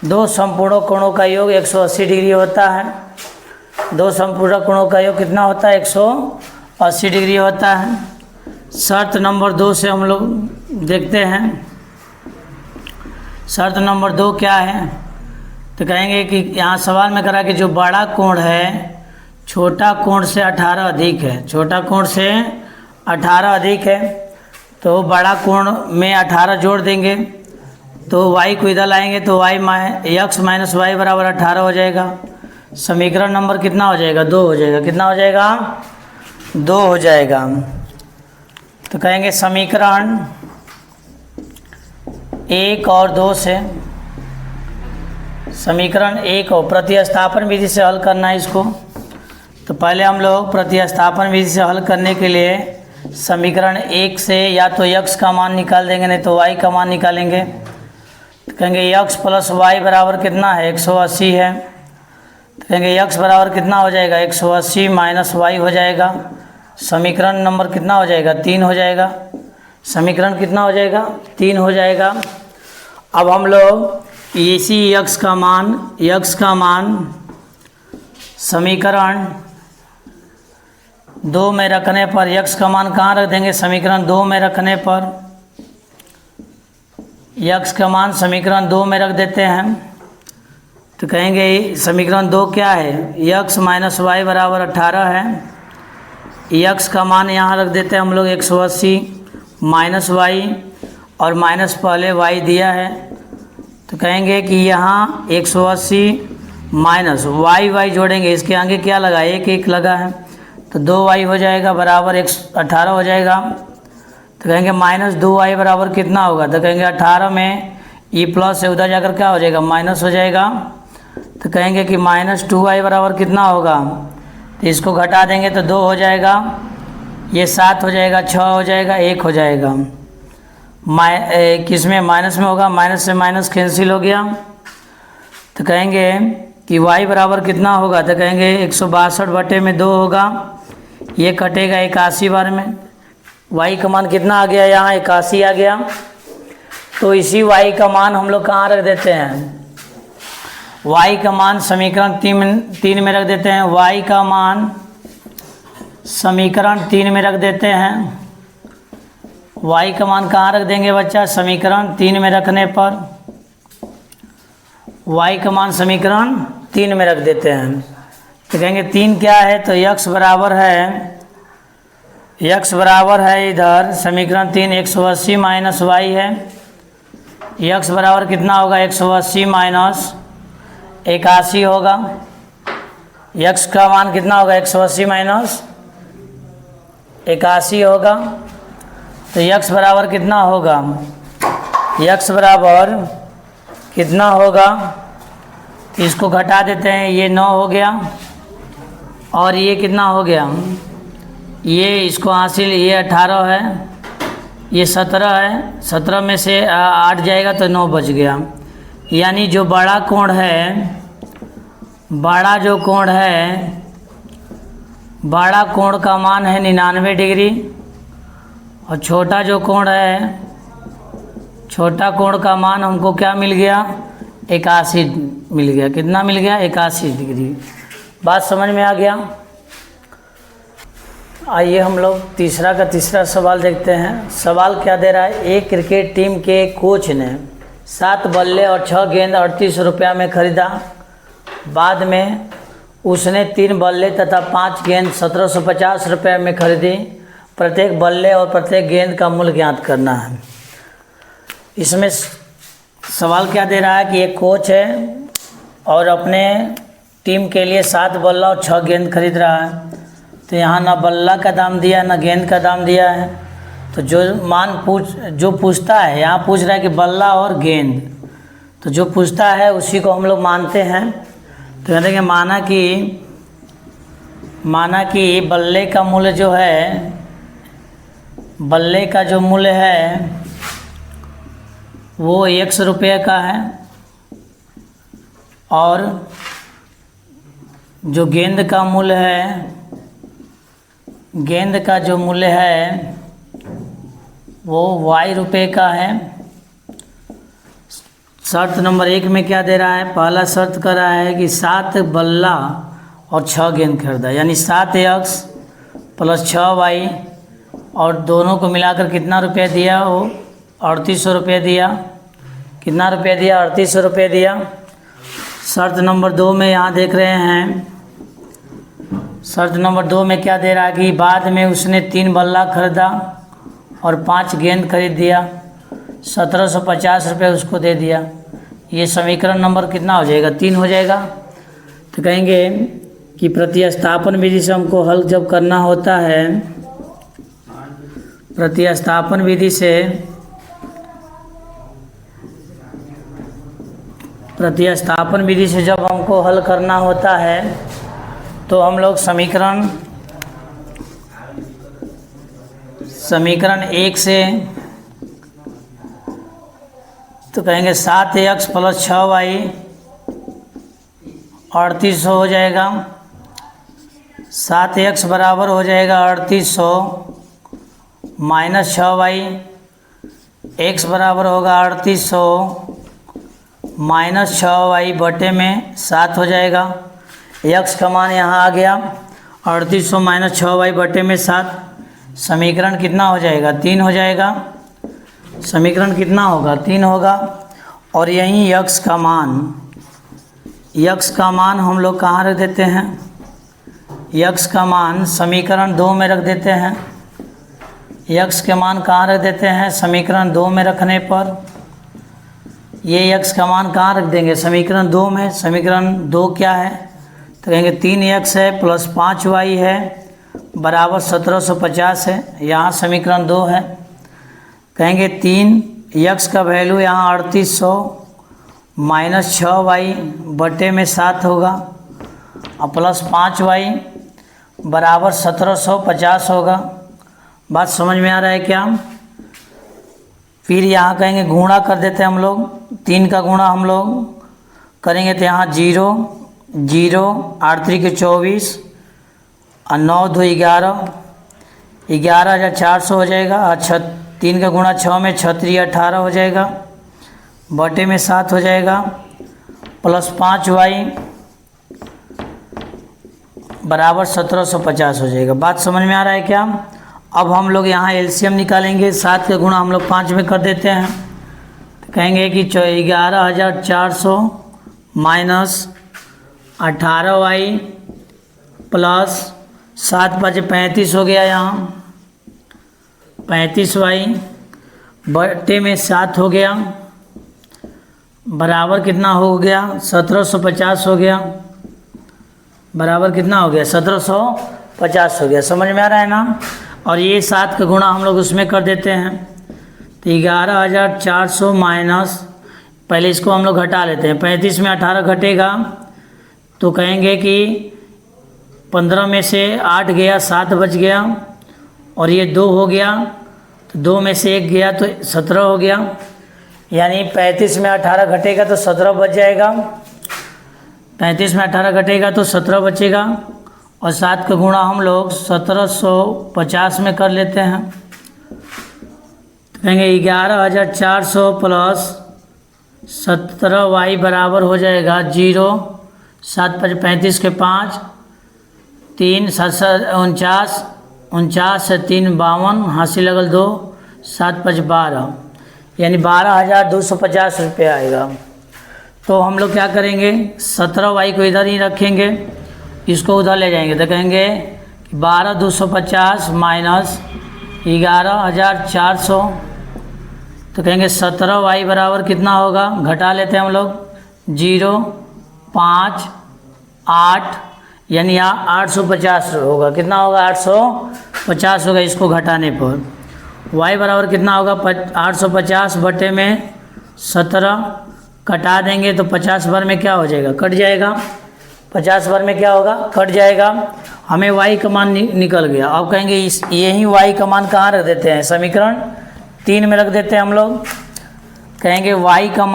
दो समपूरक कोणों का योग 180 डिग्री होता है। दो समपूरक कोणों का योग कितना होता है, 180 डिग्री होता है। शर्त नंबर 2 से हम लोग देखते हैं, शर्त नंबर 2 क्या है, तो कहेंगे कि यहाँ सवाल में करा कि जो बड़ा कोण है छोटा कोण से 18 अधिक है, छोटा कोण से 18 अधिक है, तो बड़ा कोण में 18 जोड़ देंगे तो y को इधर लाएंगे तो x माइनस वाई बराबर 18 हो जाएगा। समीकरण नंबर कितना हो जाएगा, 2 हो जाएगा। कितना हो जाएगा, 2 हो जाएगा। तो कहेंगे समीकरण 1 और 2 से, समीकरण 1 और प्रतिस्थापन विधि से हल करना है इसको। तो पहले हम लोग प्रतिस्थापन विधि से हल करने के लिए समीकरण 1 से या तो x का मान निकाल देंगे, नहीं तो y का मान निकालेंगे। तो कहेंगे x प्लस वाई बराबर कितना है, 180 है। तो कहेंगे x बराबर कितना हो जाएगा, 180 माइनस वाई हो जाएगा। समीकरण नंबर कितना हो जाएगा, 3 हो जाएगा। समीकरण कितना हो जाएगा, 3 हो जाएगा। अब हम लोग इसी x का मान समीकरण 2 में रखने पर x का मान कहाँ रख देंगे, समीकरण 2 में रखने पर x का मान समीकरण 2 में रख देते हैं। तो कहेंगे समीकरण 2 क्या है, x माइनस वाई बराबर 18 है। x का मान यहाँ रख देते हैं हम लोग 180 माइनस वाई, और माइनस पहले y दिया है। तो कहेंगे कि यहाँ 180 माइनस y जोड़ेंगे, इसके आगे क्या लगा, 1 लगा है, तो 2y हो जाएगा बराबर 18 हो जाएगा। तो कहेंगे माइनस 2y बराबर कितना होगा, तो कहेंगे 18 में e प्लस है, उधर जाकर क्या हो जाएगा, माइनस हो जाएगा। तो कहेंगे कि माइनस 2y बराबर कितना होगा, तो इसको घटा देंगे तो 2 हो जाएगा, ये 7 हो जाएगा, 6 हो जाएगा, 1 हो जाएगा। किस में, माइनस में होगा, माइनस से माइनस कैंसिल हो गया। तो कहेंगे कि y बराबर कितना होगा, तो कहेंगे 162 बटे में 2 होगा, ये कटेगा 81 बार में। y का मान कितना आ गया, यहाँ 81 आ गया। तो इसी y का मान हम लोग कहाँ रख देते हैं, y का मान समीकरण 3 में रख देते हैं। y का मान समीकरण 3 में रख देते हैं। y का मान कहाँ रख देंगे बच्चा, समीकरण 3 में रखने पर y का मान समीकरण 3 में रख देते हैं। तो कहेंगे 3 क्या है, तो x बराबर है इधर समीकरण 3 180 माइनस वाई है। x बराबर कितना होगा, 180 माइनस 81 होगा। x का मान कितना होगा, 180 माइनस 81 होगा। तो x बराबर कितना होगा, x बराबर कितना होगा, तो इसको घटा देते हैं, ये 9 हो गया और ये कितना हो गया, ये इसको हासिल, ये 18 है, ये 17 है, 17 में से 8 जाएगा तो 9 बच गया। यानी जो बड़ा कोण है, बड़ा कोण का मान है 99 डिग्री, और छोटा जो कोण है, छोटा कोण का मान हमको क्या मिल गया, 81 मिल गया। कितना मिल गया, 81 डिग्री। बात समझ में आ गया। आइए हम लोग तीसरा सवाल देखते हैं। सवाल क्या दे रहा है, एक क्रिकेट टीम के कोच ने 7 बल्ले और 6 गेंद 38 रुपया में खरीदा। बाद में उसने 3 बल्ले तथा 5 गेंद 1750 रुपये में खरीदी। प्रत्येक बल्ले और प्रत्येक गेंद का मूल्य ज्ञात करना है। इसमें सवाल क्या दे रहा है कि एक कोच है और अपने टीम के लिए 7 बल्ला और 6 गेंद खरीद रहा है। तो यहाँ ना बल्ला का दाम दिया है ना गेंद का दाम दिया है। तो जो पूछता है, यहाँ पूछ रहा है कि बल्ला और गेंद, तो जो पूछता है उसी को हम लोग मानते हैं। तो कहते हैं माना कि बल्ले का मूल्य जो है, बल्ले का जो मूल्य है वो 100 रुपये का है, और जो गेंद का मूल्य है, गेंद का जो मूल्य है वो y रुपये का है। शर्त नंबर 1 में क्या दे रहा है, पहला शर्त कर रहा है कि 7 बल्ला और 6 गेंद खरीदा, यानी 7x प्लस 6y, और दोनों को मिलाकर कितना रुपया दिया, वो 3800 रुपये दिया। कितना रुपया दिया, 3800 रुपये दिया। शर्त नंबर 2 में यहाँ देख रहे हैं, शर्त नंबर 2 में क्या दे रहा है कि बाद में उसने 3 बल्ला खरीदा और 5 गेंद खरीद दिया, 1750 रुपये उसको दे दिया। ये समीकरण नंबर कितना हो जाएगा, 3 हो जाएगा। तो कहेंगे कि प्रतिस्थापन विधि से हमको हल जब करना होता है, प्रतिस्थापन विधि से जब हमको हल करना होता है तो हम लोग समीकरण 1 से तो कहेंगे 7x प्लस 6y 3800 हो जाएगा। 7x बराबर हो जाएगा 3800 माइनस 6y, x बराबर होगा 3800 माइनस 6y बटे में 7 हो जाएगा। x का मान यहाँ आ गया 3800 माइनस 6y बटे में 7। समीकरण कितना हो जाएगा, 3 हो जाएगा। समीकरण कितना होगा, 3 होगा। और यहीं x का मान हम लोग कहाँ रख देते हैं, x का मान समीकरण 2 में रख देते हैं। x के मान कहाँ रख देते हैं, समीकरण 2 में रखने पर ये x का मान कहाँ रख देंगे, समीकरण 2 में। समीकरण 2 क्या है, तो कहेंगे 3x है प्लस 5y है बराबर 1750 है। यहाँ समीकरण 2 है। कहेंगे 3x का वैल्यू यहाँ 3800 माइनस 6y बटे में 7 होगा और प्लस 5y बराबर 1750 होगा। बात समझ में आ रहा है क्या। फिर यहाँ कहेंगे गुणा कर देते हैं हम लोग, 3 का गुणा हम लोग करेंगे तो यहाँ 0 0 8 3 के 24 और 9 2 11 11,400 हो जाएगा। और 3 का गुणा 6 में 6 3 18 हो जाएगा बटे में 7 हो जाएगा प्लस 5y बराबर 1750 हो जाएगा। बात समझ में आ रहा है क्या। अब हम लोग यहाँ एलसीएम निकालेंगे। 7 का गुणा हम लोग 5 में कर देते हैं तो कहेंगे कि 11,400 माइनस 18y प्लस 7 5 35 हो गया, यहाँ 35y बटे में 7 हो गया बराबर कितना हो गया 1750 हो गया। बराबर कितना हो गया 1750 हो गया। समझ में आ रहा है ना। और ये 7 का गुणा हम लोग उसमें कर देते हैं तो 11,400 माइनस, पहले इसको हम लोग घटा लेते हैं। 35 में 18 घटेगा तो कहेंगे कि 15 में से 8 गया 7 बच गया और ये 2 हो गया तो 2 में से 1 गया तो 17 हो गया। यानी 35 में 18 घटेगा तो 17 बच जाएगा। 35 में 18 घटेगा तो 17 बचेगा और 7 का गुणा हम लोग 1750 में कर लेते हैं तो कहेंगे 11,400 प्लस 17y बराबर हो जाएगा 0 7 5 35 के 5 3 7 49 49 से 3 52 हासिल लगल 2 7 5 12 यानी 12,250 रुपये आएगा। तो हम लोग क्या करेंगे 17y को इधर ही रखेंगे, इसको उधर ले जाएंगे तो कहेंगे 12,250 माइनस 11,400 तो कहेंगे 17y बराबर कितना होगा, घटा लेते हैं हम लोग 0 5 8 यानी यहाँ 850 होगा। कितना होगा? 850 होगा इसको घटाने पर। y बराबर कितना होगा? 850 बटे में 17 कटा देंगे तो 50 बार में क्या हो जाएगा? कट जाएगा। 50 बार में क्या होगा? कट जाएगा। हमें y का मान निकल गया। अब कहेंगे यही y का मान कहाँ रख देते हैं? समीकरण 3 में रख देते हैं हम लोग। कहेंगे y का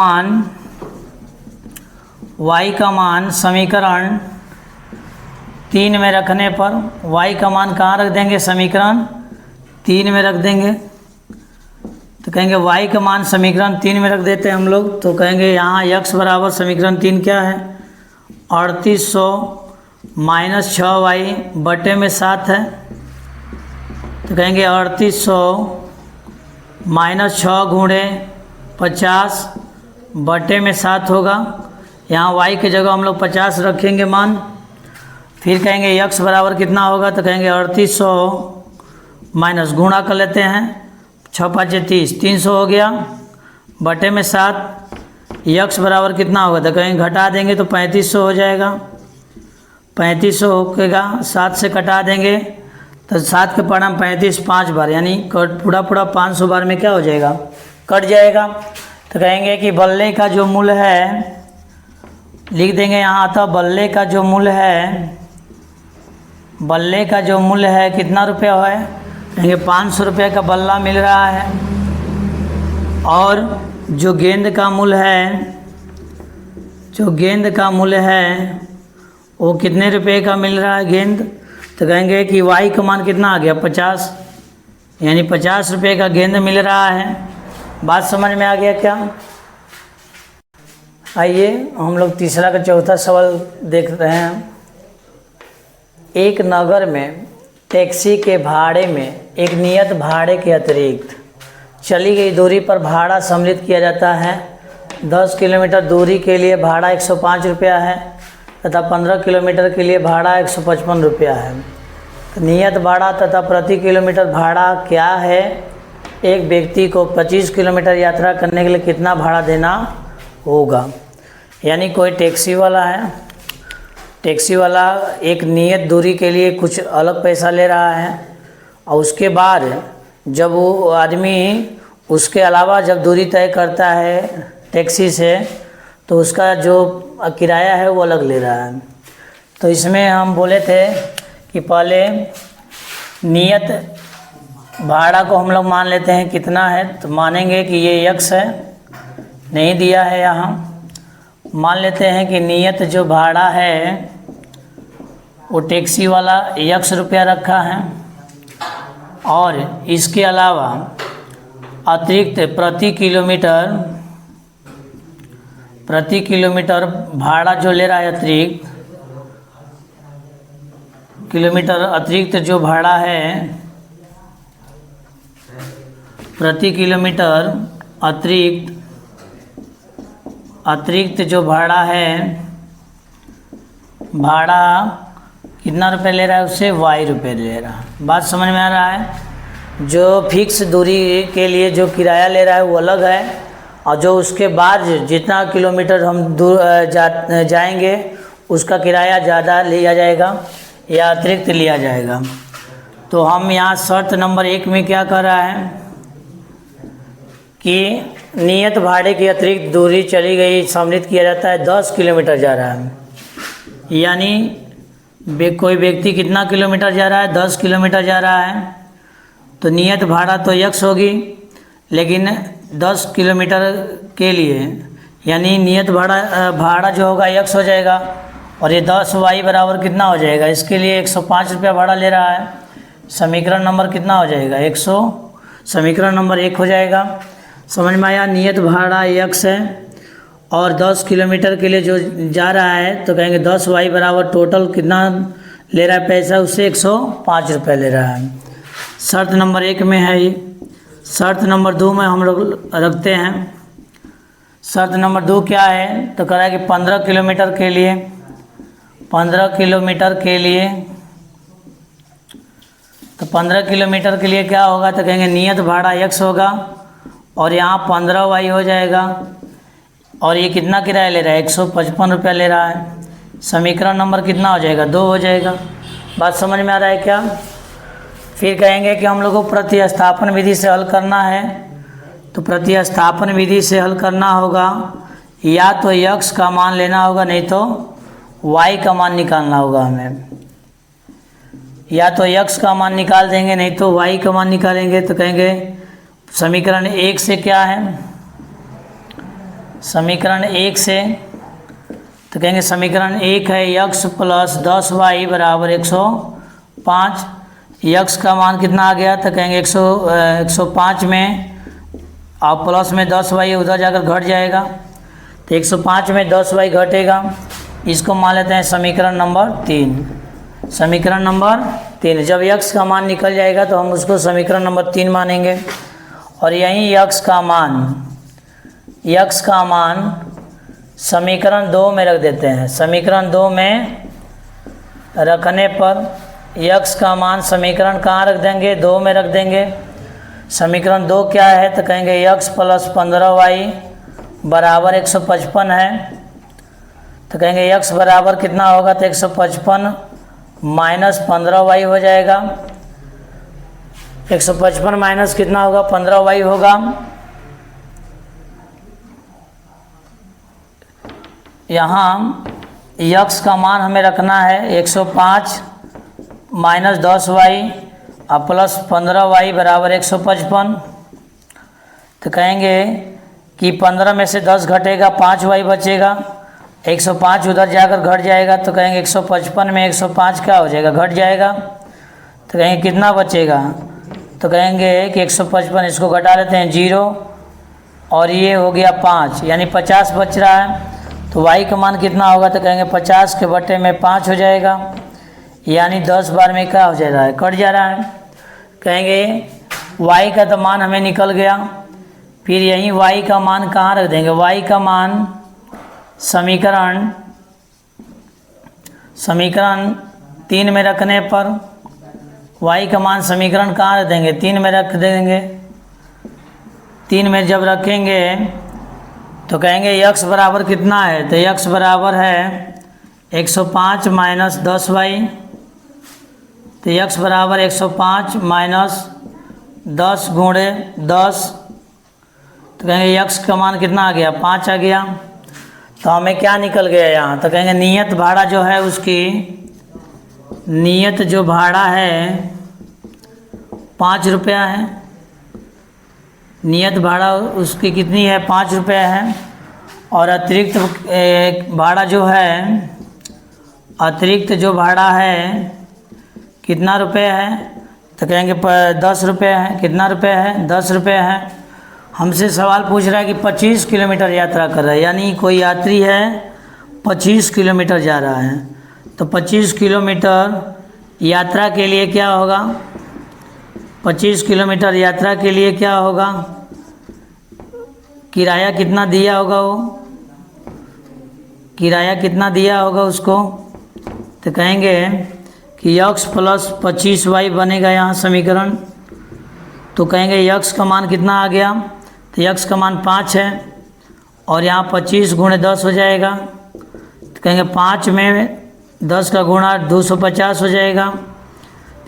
मान समीकरण 3 में रखने पर y का मान कहाँ रख देंगे? समीकरण 3 में रख देंगे। तो कहेंगे y का मान समीकरण 3 में रख देते हैं हम लोग। तो कहेंगे यहाँ x बराबर समीकरण 3 क्या है? 3800 माइनस 6y बटे में 7 है। तो कहेंगे 3800 माइनस 6 गुणे 50 बटे में 7 होगा। यहाँ y की जगह हम लोग 50 रखेंगे मान। फिर कहेंगे x बराबर कितना होगा? तो कहेंगे 3800 माइनस गुणा कर लेते हैं, 6 5 30, 300 हो गया बटे में 7। x बराबर कितना होगा? तो कहेंगे घटा देंगे तो 3500 हो जाएगा। 3500 होगा, 7 से कटा देंगे तो 7 के पढ़ा 35 5 बार, यानी पूरा 500 बार में क्या हो जाएगा? कट जाएगा। तो कहेंगे कि बल्ले का जो मूल्य है, लिख देंगे यहाँ आता बल्ले का जो मूल्य है, बल्ले का जो मूल्य है कितना रुपया है? कहेंगे 500 रुपये का बल्ला मिल रहा है। और जो गेंद का मूल्य है, जो गेंद का मूल्य है वो कितने रुपए का मिल रहा है गेंद? तो कहेंगे कि y का मान कितना आ गया? 50, यानी 50 रुपये का गेंद मिल रहा है। बात समझ में आ गया क्या? आइए हम लोग तीसरा का चौथा सवाल देख रहे हैं। एक नगर में टैक्सी के भाड़े में एक नियत भाड़े के अतिरिक्त चली गई दूरी पर भाड़ा सम्मिलित किया जाता है। 10 किलोमीटर दूरी के लिए भाड़ा 105 रुपया है तथा 15 किलोमीटर के लिए भाड़ा 155 रुपया है। तो नियत भाड़ा तथा प्रति किलोमीटर भाड़ा क्या है? एक व्यक्ति को 25 किलोमीटर यात्रा करने के लिए कितना भाड़ा देना होगा? यानी कोई टैक्सी वाला है, टैक्सी वाला एक नियत दूरी के लिए कुछ अलग पैसा ले रहा है और उसके बाद जब वो आदमी उसके अलावा जब दूरी तय करता है टैक्सी से तो उसका जो किराया है वो अलग ले रहा है। तो इसमें हम बोले थे कि पहले नियत भाड़ा को हम लोग मान लेते हैं कितना है, तो मानेंगे कि ये x है, नहीं दिया है यहाँ। मान लेते हैं कि नियत जो भाड़ा है वो टैक्सी वाला 1 रुपया रखा है और इसके अलावा अतिरिक्त प्रति किलोमीटर भाड़ा जो ले रहा है, अतिरिक्त किलोमीटर अतिरिक्त जो भाड़ा है, प्रति किलोमीटर अतिरिक्त जो भाड़ा है, भाड़ा कितना रुपये ले रहा है? उससे y रुपये ले रहा है। बात समझ में आ रहा है? जो फिक्स दूरी के लिए जो किराया ले रहा है वो अलग है और जो उसके बाद जितना किलोमीटर हम दूर जाएंगे उसका किराया ज़्यादा लिया जाएगा या अतिरिक्त लिया जाएगा। तो हम यहाँ शर्त नंबर 1 में क्या कर रहा है कि नियत भाड़े की अतिरिक्त दूरी चली गई सम्मिलित किया जाता है 10 किलोमीटर जा रहा है। यानी कोई व्यक्ति कितना किलोमीटर जा रहा है? 10 किलोमीटर जा रहा है तो नियत भाड़ा तो x होगी, लेकिन 10 किलोमीटर के लिए यानी नियत भाड़ा जो होगा x हो जाएगा और ये 10y बराबर कितना हो जाएगा? इसके लिए 105 रुपया भाड़ा ले रहा है। समीकरण नंबर कितना हो जाएगा? 100, समीकरण नंबर 1 हो जाएगा। समझ में आया? नियत भाड़ा x है और 10 किलोमीटर के लिए जो जा रहा है तो कहेंगे 10y बराबर टोटल कितना ले रहा है पैसा? उससे 105 रुपये ले रहा है। शर्त नंबर 1 में है ये। शर्त नंबर 2 में हम लोग रखते हैं। शर्त नंबर 2 क्या है? तो कह रहा है कि 15 किलोमीटर के लिए तो 15 किलोमीटर के लिए क्या होगा? तो कहेंगे नियत भाड़ा x होगा और यहाँ 15y हो जाएगा और ये कितना किराया ले रहा है? 155 रुपया ले रहा है। समीकरण नंबर कितना हो जाएगा, 2 हो जाएगा। बात समझ में आ रहा है क्या? फिर कहेंगे कि हम लोग को प्रतिस्थापन विधि से हल करना है। तो प्रतिस्थापन विधि से हल करना होगा, या तो x का मान लेना होगा, नहीं तो y का मान निकालना होगा हमें। या तो x का मान निकाल देंगे, नहीं तो y का मान निकालेंगे। तो कहेंगे समीकरण 1 से क्या है, समीकरण 1 से तो कहेंगे समीकरण 1 है x प्लस 10y बराबर 105। x का मान कितना आ गया, तो कहेंगे 105 में और प्लस में 10y उधर जाकर घट जाएगा, तो 105 में 10y घटेगा। इसको मान लेते हैं समीकरण नंबर 3। समीकरण नंबर 3, जब x का मान निकल जाएगा तो हम उसको समीकरण नंबर 3 मानेंगे। और यहीं x का मान समीकरण 2 में रख देते हैं। समीकरण 2 में रखने पर x का मान समीकरण कहाँ रख देंगे, 2 में रख देंगे। समीकरण 2 क्या है, तो कहेंगे x प्लस 15y बराबर 155 है। तो कहेंगे x बराबर कितना होगा, तो 155 माइनस 15y हो जाएगा। 155 माइनस कितना होगा, 15y होगा। यहाँ x का मान हमें रखना है 105 माइनस 10y और प्लस 15y बराबर 155। तो कहेंगे कि 15 में से 10 घटेगा, 5y बचेगा, 105 उधर जाकर घट जाएगा। तो कहेंगे 155 में 105 क्या हो जाएगा, घट जाएगा। तो कहेंगे कितना बचेगा, तो कहेंगे कि 155 इसको घटा लेते हैं 0 और ये हो गया 5, यानी 50 बच रहा है। तो y का मान कितना होगा, तो कहेंगे 50 के बटे में 5 हो जाएगा, यानी 10 बार में क्या हो जा रहा है, कट जा रहा है। कहेंगे y का तो मान हमें निकल गया। फिर यहीं y का मान कहाँ रख देंगे, y का मान समीकरण 3 में रखने पर y का मान समीकरण कहाँ रख देंगे, 3 में रख देंगे। 3 में जब रखेंगे तो कहेंगे x बराबर कितना है, तो x बराबर है 105 माइनस 10y। तो x बराबर 105 माइनस 10 गुणे 10। तो कहेंगे x का मान कितना आ गया, 5 आ गया। तो हमें क्या निकल गया यहाँ, तो कहेंगे नियत भाड़ा जो है उसकी, नियत जो भाड़ा है 5 रुपया है। नियत भाड़ा उसकी कितनी है, 5 रुपया है। और अतिरिक्त भाड़ा जो है, अतिरिक्त जो भाड़ा है कितना रुपये है, तो कहेंगे 10 रुपये है। कितना रुपये है, 10 रुपये है। हमसे सवाल पूछ रहा है कि 25 किलोमीटर यात्रा कर रहा है, यानी कोई यात्री है 25 किलोमीटर जा रहा है। तो 25 किलोमीटर यात्रा के लिए क्या होगा, 25 किलोमीटर यात्रा के लिए क्या होगा, किराया कितना दिया होगा, वो किराया कितना दिया होगा उसको। तो कहेंगे कि x प्लस 25y बनेगा यहाँ समीकरण। तो कहेंगे x का मान कितना आ गया, तो x का मान 5 है और यहाँ 25 गुणे 10 हो जाएगा। तो कहेंगे 5 में 10 का गुणा 250 हो जाएगा।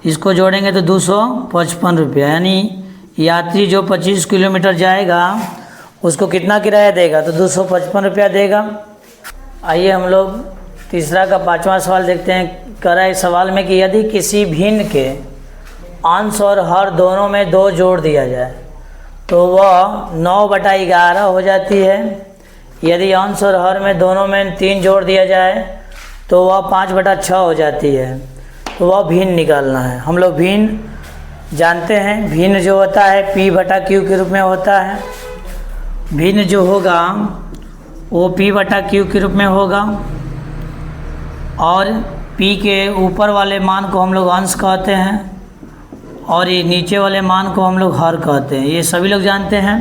इसको जोड़ेंगे तो 255 रुपया, यानी यात्री जो 25 किलोमीटर जाएगा उसको कितना किराया देगा, तो 255 रुपया देगा। आइए हम लोग तीसरा का 5वां सवाल देखते हैं। कह रहा है सवाल में कि यदि किसी भिन्न के अंश और हर दोनों में 2 जोड़ दिया जाए तो वह 9/11 हो जाती है। यदि अंश और हर में दोनों में 3 जोड़ दिया जाए तो वह 5/6 हो जाती है। तो वह भिन्न निकालना है। हम लोग भिन्न जानते हैं, भिन्न जो होता है P/Q के रूप में होता है। भिन्न जो होगा वो P/Q के रूप में होगा और P के ऊपर वाले मान को हम लोग अंश कहते हैं और ये नीचे वाले मान को हम लोग हर कहते हैं। ये सभी लोग जानते हैं।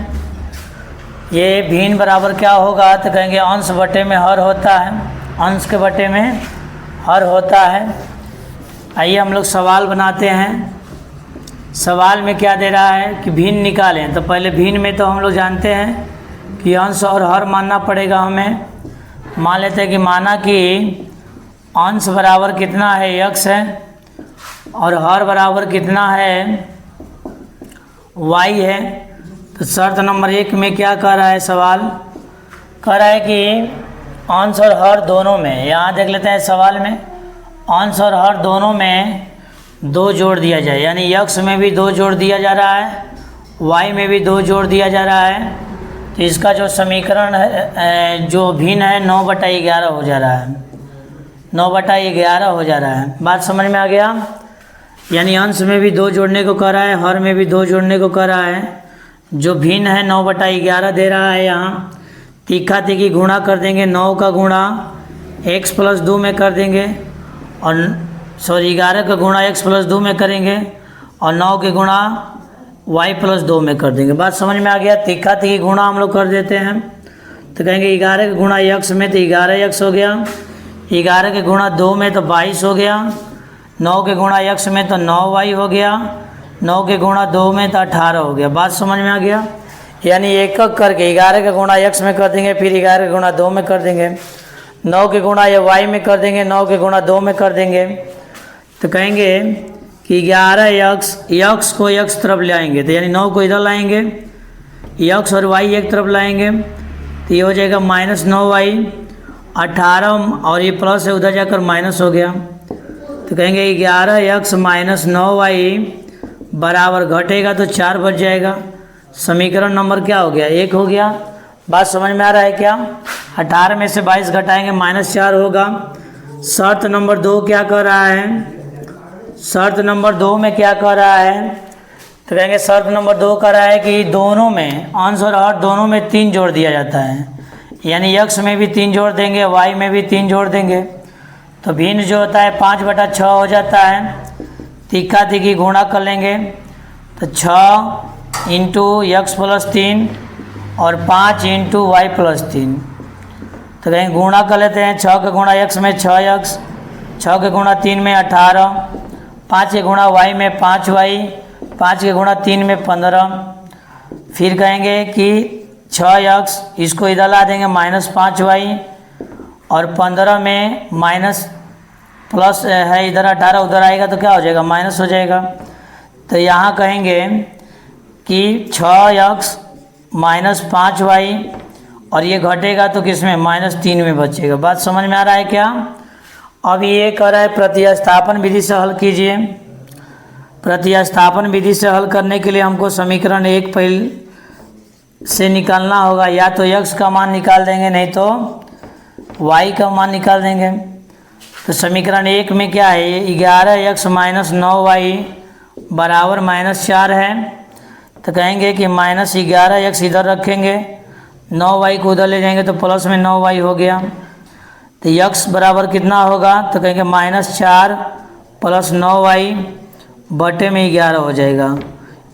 ये भिन्न बराबर क्या होगा, तो कहेंगे अंश बटे में हर होता है, अंश के बटे में हर होता है। आइए हम लोग सवाल बनाते हैं। सवाल में क्या दे रहा है कि भिन्न निकालें। तो पहले भिन्न में तो हम लोग जानते हैं कि अंश और हर मानना पड़ेगा हमें। मान लेते हैं कि माना कि अंश बराबर कितना है x है और हर बराबर कितना है y है। तो शर्त नंबर 1 में क्या कह रहा है सवाल, कह रहा है कि अंश और हर दोनों में, यहाँ देख लेते हैं सवाल में, अंश और हर दोनों में 2 जोड़ दिया जाए, यानी x में भी 2 जोड़ दिया जा रहा है, y में भी 2 जोड़ दिया जा रहा है। तो इसका जो समीकरण है जो भिन्न है 9/11 हो जा रहा है, 9/11 हो जा रहा है। बात समझ में आ गया, यानी अंश में भी 2 जोड़ने को कह रहा है, हर में भी 2 जोड़ने को कह रहा है। जो भिन्न है 9/11 दे रहा है, यहाँ तीखा तीखी गुणा कर देंगे, 9 का गुणा x + 2 में कर देंगे और 11 का गुणा x + 2 में करेंगे और 9 के गुणा y + 2 में कर देंगे। बात समझ में आ गया, तीखा तीखी गुणा हम लोग कर देते हैं। तो कहेंगे 11 का गुणा x में तो 11x हो गया, 11 के गुणा 2 में तो 22 हो गया, 9 के गुणा x में तो 9y हो गया, 9 के गुणा 2 में तो 18 हो गया। बात समझ में आ गया, यानी एक एक करके 11 का गुणा x में कर देंगे, फिर 11 का गुणा 2 में कर देंगे, 9 के गुणा ये y में कर देंगे, 9 के गुणा 2 में कर देंगे। तो कहेंगे कि 11x को x तरफ ले आएंगे, तो यानी 9 को इधर लाएंगे, x और y एक तरफ लाएंगे, तो ये हो जाएगा -9y, 18 और ये प्लस है उधर जाकर माइनस हो गया। तो कहेंगे 11x - 9y बराबर घटेगा तो 4 बच जाएगा। समीकरण नंबर क्या हो गया, 1 हो गया। बात समझ में आ रहा है क्या, 18 में से 22 घटाएंगे -4 होगा। शर्त नंबर 2 क्या कर रहा है, शर्त नंबर 2 में क्या कर रहा है, तो कहेंगे शर्त नंबर 2 कर रहा है कि दोनों में, अंश और हर दोनों में 3 जोड़ दिया जाता है, यानी x में भी 3 जोड़ देंगे, y में भी 3 जोड़ देंगे। तो भिन्न जो होता है 5/6 हो जाता है, तीखा तीखी गुणा कर लेंगे, तो 6 × x + 3 और 5 × y + 3। तो कहीं गुणा कर लेते हैं, 6 का गुणा x में 6x, 6 के गुणा 3 में 18, 5 के गुणा y में 5y, 5 के गुणा 3 में 15। फिर कहेंगे कि 6x इसको इधर ला देंगे -5y और 15 में माइनस प्लस है, इधर 18 उधर आएगा तो क्या हो जाएगा, माइनस हो जाएगा। तो यहाँ कहेंगे कि 6x - 5y और ये घटेगा तो किस में, -3 में बचेगा। बात समझ में आ रहा है क्या। अब ये कह रहा है प्रतिस्थापन विधि से हल कीजिए। प्रतिस्थापन विधि से हल करने के लिए हमको समीकरण 1 पहले से निकालना होगा, या तो x का मान निकाल देंगे, नहीं तो y का मान निकाल देंगे। तो समीकरण 1 में क्या है, 11x - 9y बराबर -4 है। तो कहेंगे कि -11x इधर रखेंगे, 9y को उधर ले जाएंगे तो प्लस में 9y हो गया। तो x बराबर कितना होगा, तो कहेंगे -4 + 9y बटे में 11 हो जाएगा।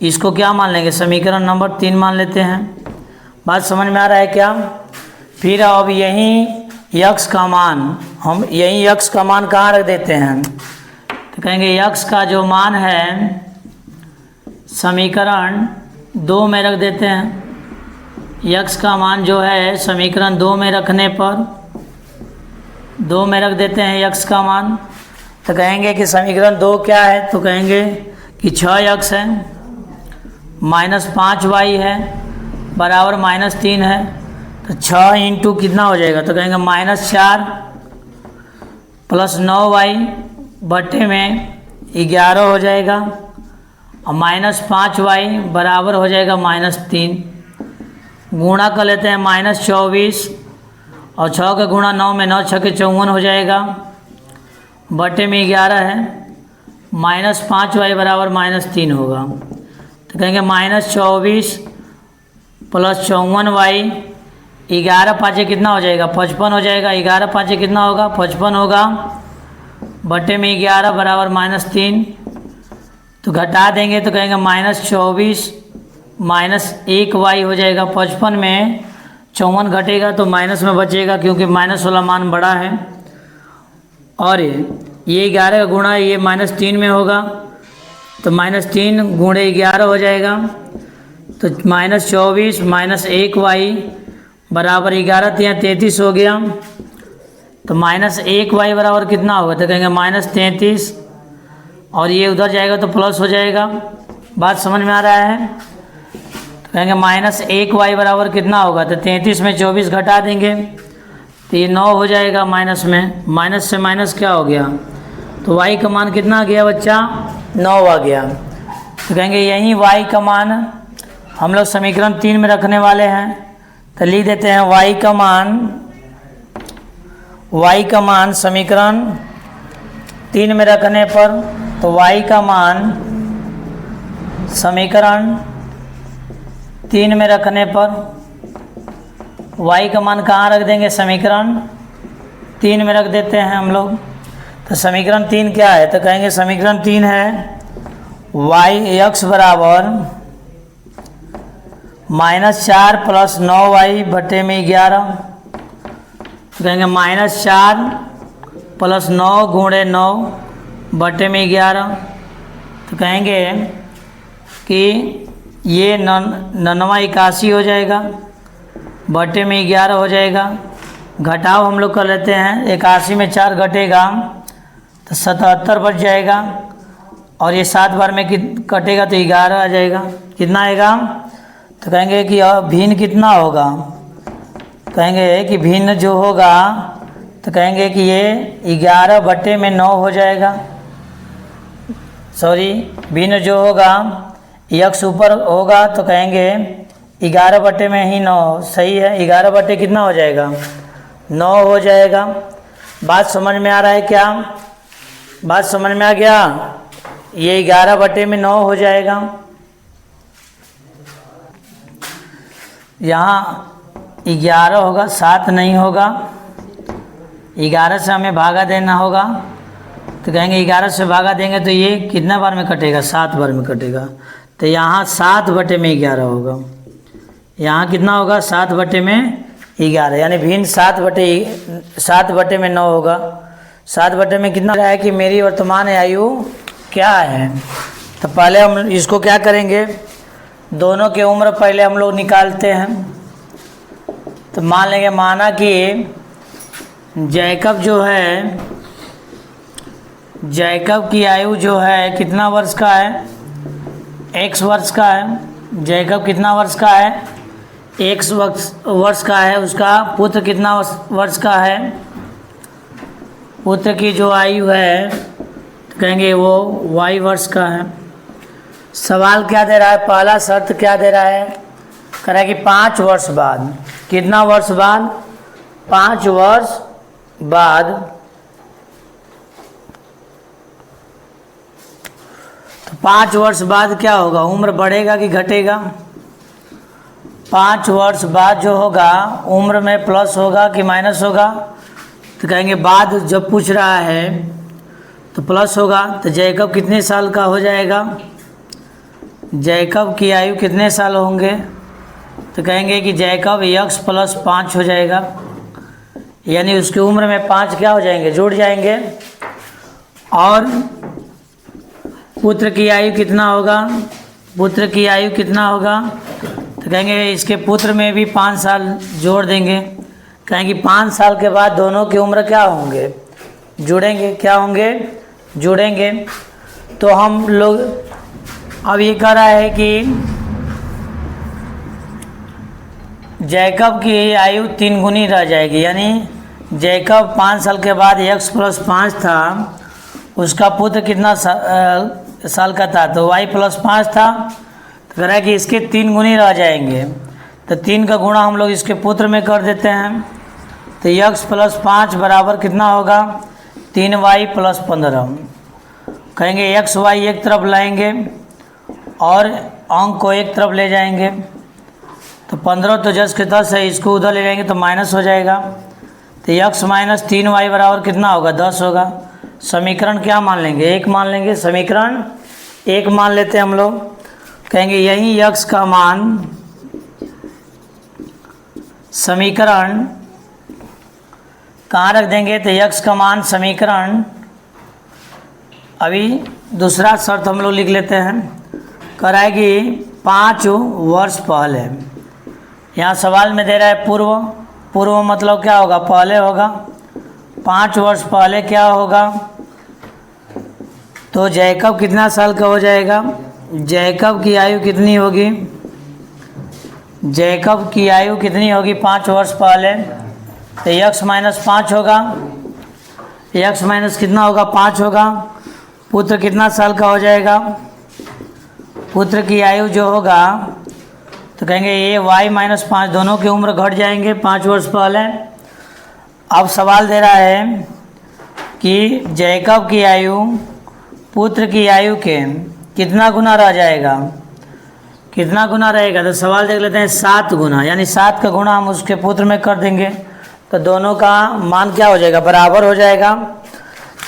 इसको क्या मान लेंगे, समीकरण नंबर 3 मान लेते हैं। बात समझ में आ रहा है क्या। फिर अब यहीं x का मान, हम यहीं x का मान कहाँ रख देते हैं, तो कहेंगे x का जो मान है समीकरण 2 में रख देते हैं। x का मान जो है समीकरण 2 में रखने पर 2 में रख देते हैं x का मान। तो कहेंगे कि समीकरण 2 क्या है, तो कहेंगे कि 6x है -5y है बराबर -3 है। तो 6 इंटू कितना हो जाएगा, तो कहेंगे -4 + 9y बटे में 11 हो जाएगा और -5y बराबर हो जाएगा -3। गुणा कर लेते हैं, -24 और 6 का गुणा 9 में 9 6 के 54 हो जाएगा बटे में 11 है, -5y बराबर -3 होगा। तो कहेंगे -24 + 54y, 11 5 कितना हो जाएगा, 55 हो जाएगा। 11 5 कितना होगा, 55 होगा बटे में 11 बराबर -3। तो घटा देंगे तो कहेंगे -24 - 1y हो जाएगा। 55 में 54 घटेगा तो माइनस में बचेगा, क्योंकि माइनस वाला मान बड़ा है। और ये 11 का गुणा ये -3 में होगा, तो -3 × 11 हो जाएगा। तो -24 - 1y बराबर 11 × 33 हो गया। तो -1y बराबर कितना होगा, तो कहेंगे -33, और ये उधर जाएगा तो प्लस हो जाएगा। बात समझ में आ रहा है? तो कहेंगे -1y बराबर कितना होगा, तो 33 में 24 घटा देंगे तो ये 9 हो जाएगा। माइनस में माइनस से माइनस क्या हो गया, तो y का मान कितना आ गया बच्चा, 9 आ गया। तो कहेंगे यही y का मान हम लोग समीकरण 3 में रखने वाले हैं। तो लिख देते हैं y का मान समीकरण 3 में रखने पर, तो y का मान समीकरण 3 में रखने पर y का मान कहाँ रख देंगे, समीकरण 3 में रख देते हैं हम लोग। तो समीकरण 3 क्या है, तो कहेंगे समीकरण 3 है x बराबर -4 + 9y बटे में 11। तो कहेंगे -4 + 9 गुणे 9 बटे में 11। तो कहेंगे कि ये 991 हो जाएगा, बटे में 11 हो जाएगा। घटाव हम लोग कर लेते हैं, 81 में 4 घटेगा तो 77 बच जाएगा, और ये 7 बार में कटेगा तो 11 आ जाएगा। कितना आएगा, तो कहेंगे कि भिन्न कितना होगा, कहेंगे कि भिन्न जो होगा तो कहेंगे कि ये 11 बटे में 9 हो जाएगा। सॉरी, भिन्न जो होगा x ऊपर होगा तो कहेंगे 11 बटे में ही 9, सही है। 11 बटे कितना हो जाएगा, 9 हो जाएगा। बात समझ में आ रहा है क्या, बात समझ में आ गया, ये 11 बटे में 9 हो जाएगा। यहाँ 11 होगा, 7 नहीं होगा, 11 से हमें भागा देना होगा। तो कहेंगे 11 से भागा देंगे तो ये कितना बार में कटेगा, 7 बार में कटेगा। तो यहाँ 7 बटे में 11 होगा, यहाँ कितना होगा, 7 बटे में 11, यानी भिन्न 7 बटे में 9 होगा। 7 बटे में कितना है कि मेरी वर्तमान आयु क्या है। तो पहले हम इसको क्या करेंगे, दोनों की उम्र पहले हम लोग निकालते हैं। तो मान लेंगे, माना कि जैकब जो है, जैकब की आयु जो है कितना वर्ष का है, x वर्ष का है। जैकब कितना वर्ष का है, x वर्ष का है। उसका पुत्र कितना वर्ष का है, पुत्र की जो आयु है तो कहेंगे वो y वर्ष का है। सवाल क्या दे रहा है, पहला शर्त क्या दे रहा है, कह रहा है कि 5 वर्ष बाद, कितना वर्ष बाद, 5 वर्ष बाद। तो 5 वर्ष बाद क्या होगा, उम्र बढ़ेगा कि घटेगा, 5 वर्ष बाद जो होगा उम्र में प्लस होगा कि माइनस होगा। तो कहेंगे बाद जब पूछ रहा है तो प्लस होगा। तो जैकब कितने साल का हो जाएगा, जैकब की आयु कितने साल होंगे, तो कहेंगे कि जैकब x + 5 हो जाएगा, यानी उसकी उम्र में 5 क्या हो जाएंगे, जुड़ जाएंगे। और पुत्र की आयु कितना होगा, पुत्र की आयु कितना होगा, तो कहेंगे इसके पुत्र में भी 5 साल जोड़ देंगे। कहेंगे 5 साल के बाद दोनों की उम्र क्या होंगे, जुड़ेंगे, क्या होंगे, जुड़ेंगे। तो हम लोग अब ये कह रहा है कि जैकब की आयु 3 गुनी रह जाएगी, यानी जैकब 5 साल के बाद x + 5 था, उसका पुत्र कितना साल का था, तो y + 5 था। तो कह रहा है कि इसके 3 गुनी रह जाएंगे। तो 3 का गुणा हम लोग इसके पुत्र में कर देते हैं। तो x + 5 बराबर कितना होगा, 3y + 15। कहेंगे x y एक तरफ लाएंगे और अंक को एक तरफ ले जाएंगे। तो 15 तो जस के 10 है, इसको उधर ले जाएंगे तो माइनस हो जाएगा। तो x - 3y बराबर कितना होगा, 10 होगा। समीकरण क्या मान लेंगे, 1 मान लेंगे, समीकरण 1 मान लेते हैं हम लोग। कहेंगे यही x का मान समीकरण कहाँ रख देंगे, तो x का मान समीकरण, अभी दूसरा शर्त हम लोग लिख लेते हैं, कह रहा है कि 5 वर्ष पहले। यहाँ सवाल में दे रहा है पूर्व, पूर्व मतलब क्या होगा, पहले होगा। 5 वर्ष पहले क्या होगा, तो जैकब कितना साल का हो जाएगा, जैकब की आयु कितनी होगी, जैकब की आयु कितनी होगी 5 वर्ष पहले, तो यक्स माइनस 5 होगा, यक्स माइनस कितना होगा 5 होगा। पुत्र कितना साल का हो जाएगा, पुत्र की आयु जो होगा तो कहेंगे ये y माइनस 5, दोनों की उम्र घट जाएंगे 5 वर्ष पहले। अब सवाल दे रहा है कि जैकब की आयु पुत्र की आयु के कितना गुना रह जाएगा, कितना गुना रहेगा, तो सवाल देख लेते हैं 7 गुना, यानी 7 का गुना हम उसके पुत्र में कर देंगे तो दोनों का मान क्या हो जाएगा, बराबर हो जाएगा।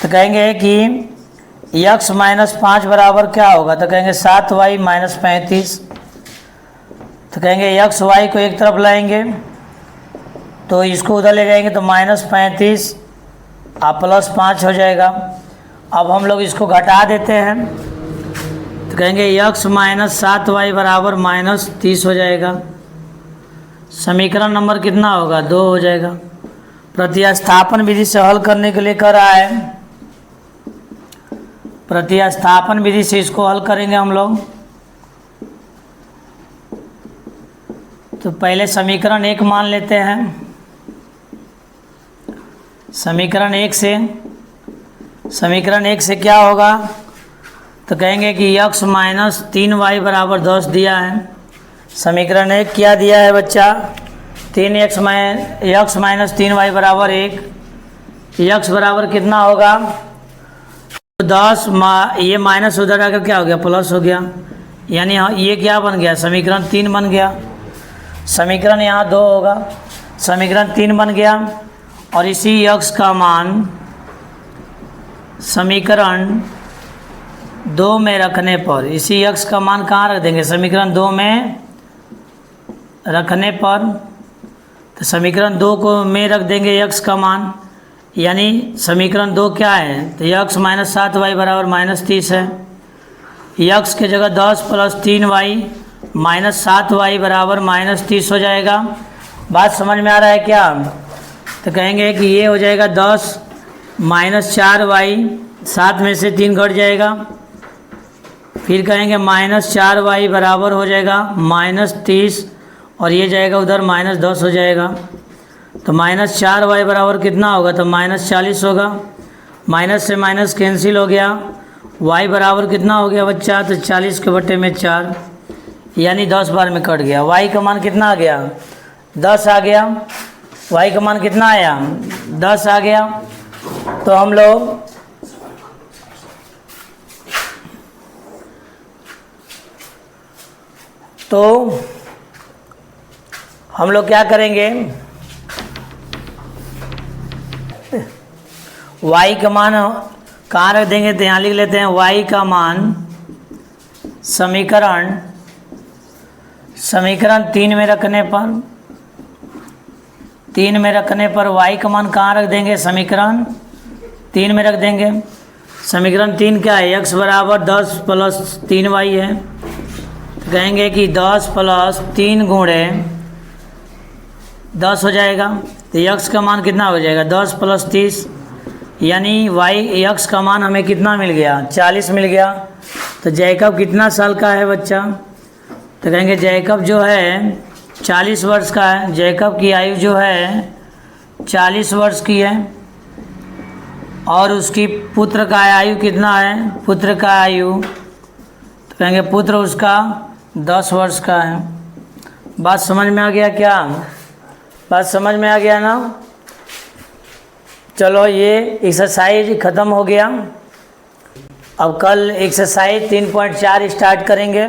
तो कहेंगे कि यक्स माइनस 5 बराबर क्या होगा, तो कहेंगे 7y माइनस 35। तो कहेंगे यक्स वाई को एक तरफ लाएंगे तो इसको उधर ले जाएंगे तो माइनस 35 और प्लस 5 हो जाएगा। अब हम लोग इसको घटा देते हैं तो कहेंगे यक्स माइनस 7y बराबर माइनस 30 हो जाएगा। समीकरण नंबर कितना होगा, 2 हो जाएगा। प्रतिस्थापन विधि से हल करने के लिए कर रहा है, प्रतिस्थापन विधि से इसको हल करेंगे हम लोग। तो पहले समीकरण 1 मान लेते हैं, समीकरण 1 से क्या होगा, तो कहेंगे कि यक्स माइनस 3y बराबर 10 दिया है। समीकरण 1 क्या दिया है बच्चा, यक्स माइनस 3y बराबर 1, यक्स बराबर कितना होगा, तो 10 ये माइनस उधर आकर क्या हो गया, प्लस हो गया, यानी ये क्या बन गया, समीकरण 3 बन गया। समीकरण यहाँ 2 होगा, समीकरण 3 बन गया। और इसी यक्स का मान समीकरण 2 में रखने पर, इसी यक्स का मान कहाँ रख देंगे, समीकरण 2 में रखने पर, तो समीकरण 2 को में रख देंगे यक्स का मान, यानी समीकरण 2 क्या है, तो यक्स माइनस 7y बराबर माइनस 30 है। यक्स के जगह 10 प्लस 3y माइनस 7y बराबर माइनस 30 हो जाएगा। बात समझ में आ रहा है क्या, तो कहेंगे कि ये हो जाएगा 10 माइनस 4y, 7 में से 3 घट जाएगा, फिर कहेंगे माइनस 4y बराबर हो जाएगा माइनस 30, और ये जाएगा उधर माइनस 10 हो जाएगा। तो माइनस 4y बराबर कितना होगा, तो माइनस 40 होगा, माइनस से माइनस कैंसिल हो गया, y बराबर कितना हो गया बच्चा, तो 40 के बटे में 4, यानी 10 बार में कट गया। y का मान कितना आ गया, 10 आ गया, y का मान कितना आया, 10 आ गया। तो हम लोग क्या करेंगे, y का मान कहाँ रख देंगे, तो यहाँ लिख लेते हैं y का मान समीकरण 3 में रखने पर y का मान कहाँ रख देंगे, समीकरण 3 में रख देंगे। समीकरण 3 क्या है, x बराबर 10 प्लस 3y है, तो कहेंगे कि 10 प्लस 3 गुणे 10 हो जाएगा, तो x का मान कितना हो जाएगा, 10 प्लस 30, यानी x का मान हमें कितना मिल गया, 40 मिल गया। तो जैकब कितना साल का है बच्चा, तो कहेंगे जैकब जो है 40 वर्ष का है, जैकब की आयु जो है 40 वर्ष की है, और उसकी पुत्र का आयु कितना है, पुत्र का आयु तो कहेंगे पुत्र उसका 10 वर्ष का है। बात समझ में आ गया क्या, बात समझ में आ गया ना। चलो ये एक्सरसाइज ख़त्म हो गया, अब कल एक्सरसाइज 3.4 स्टार्ट करेंगे।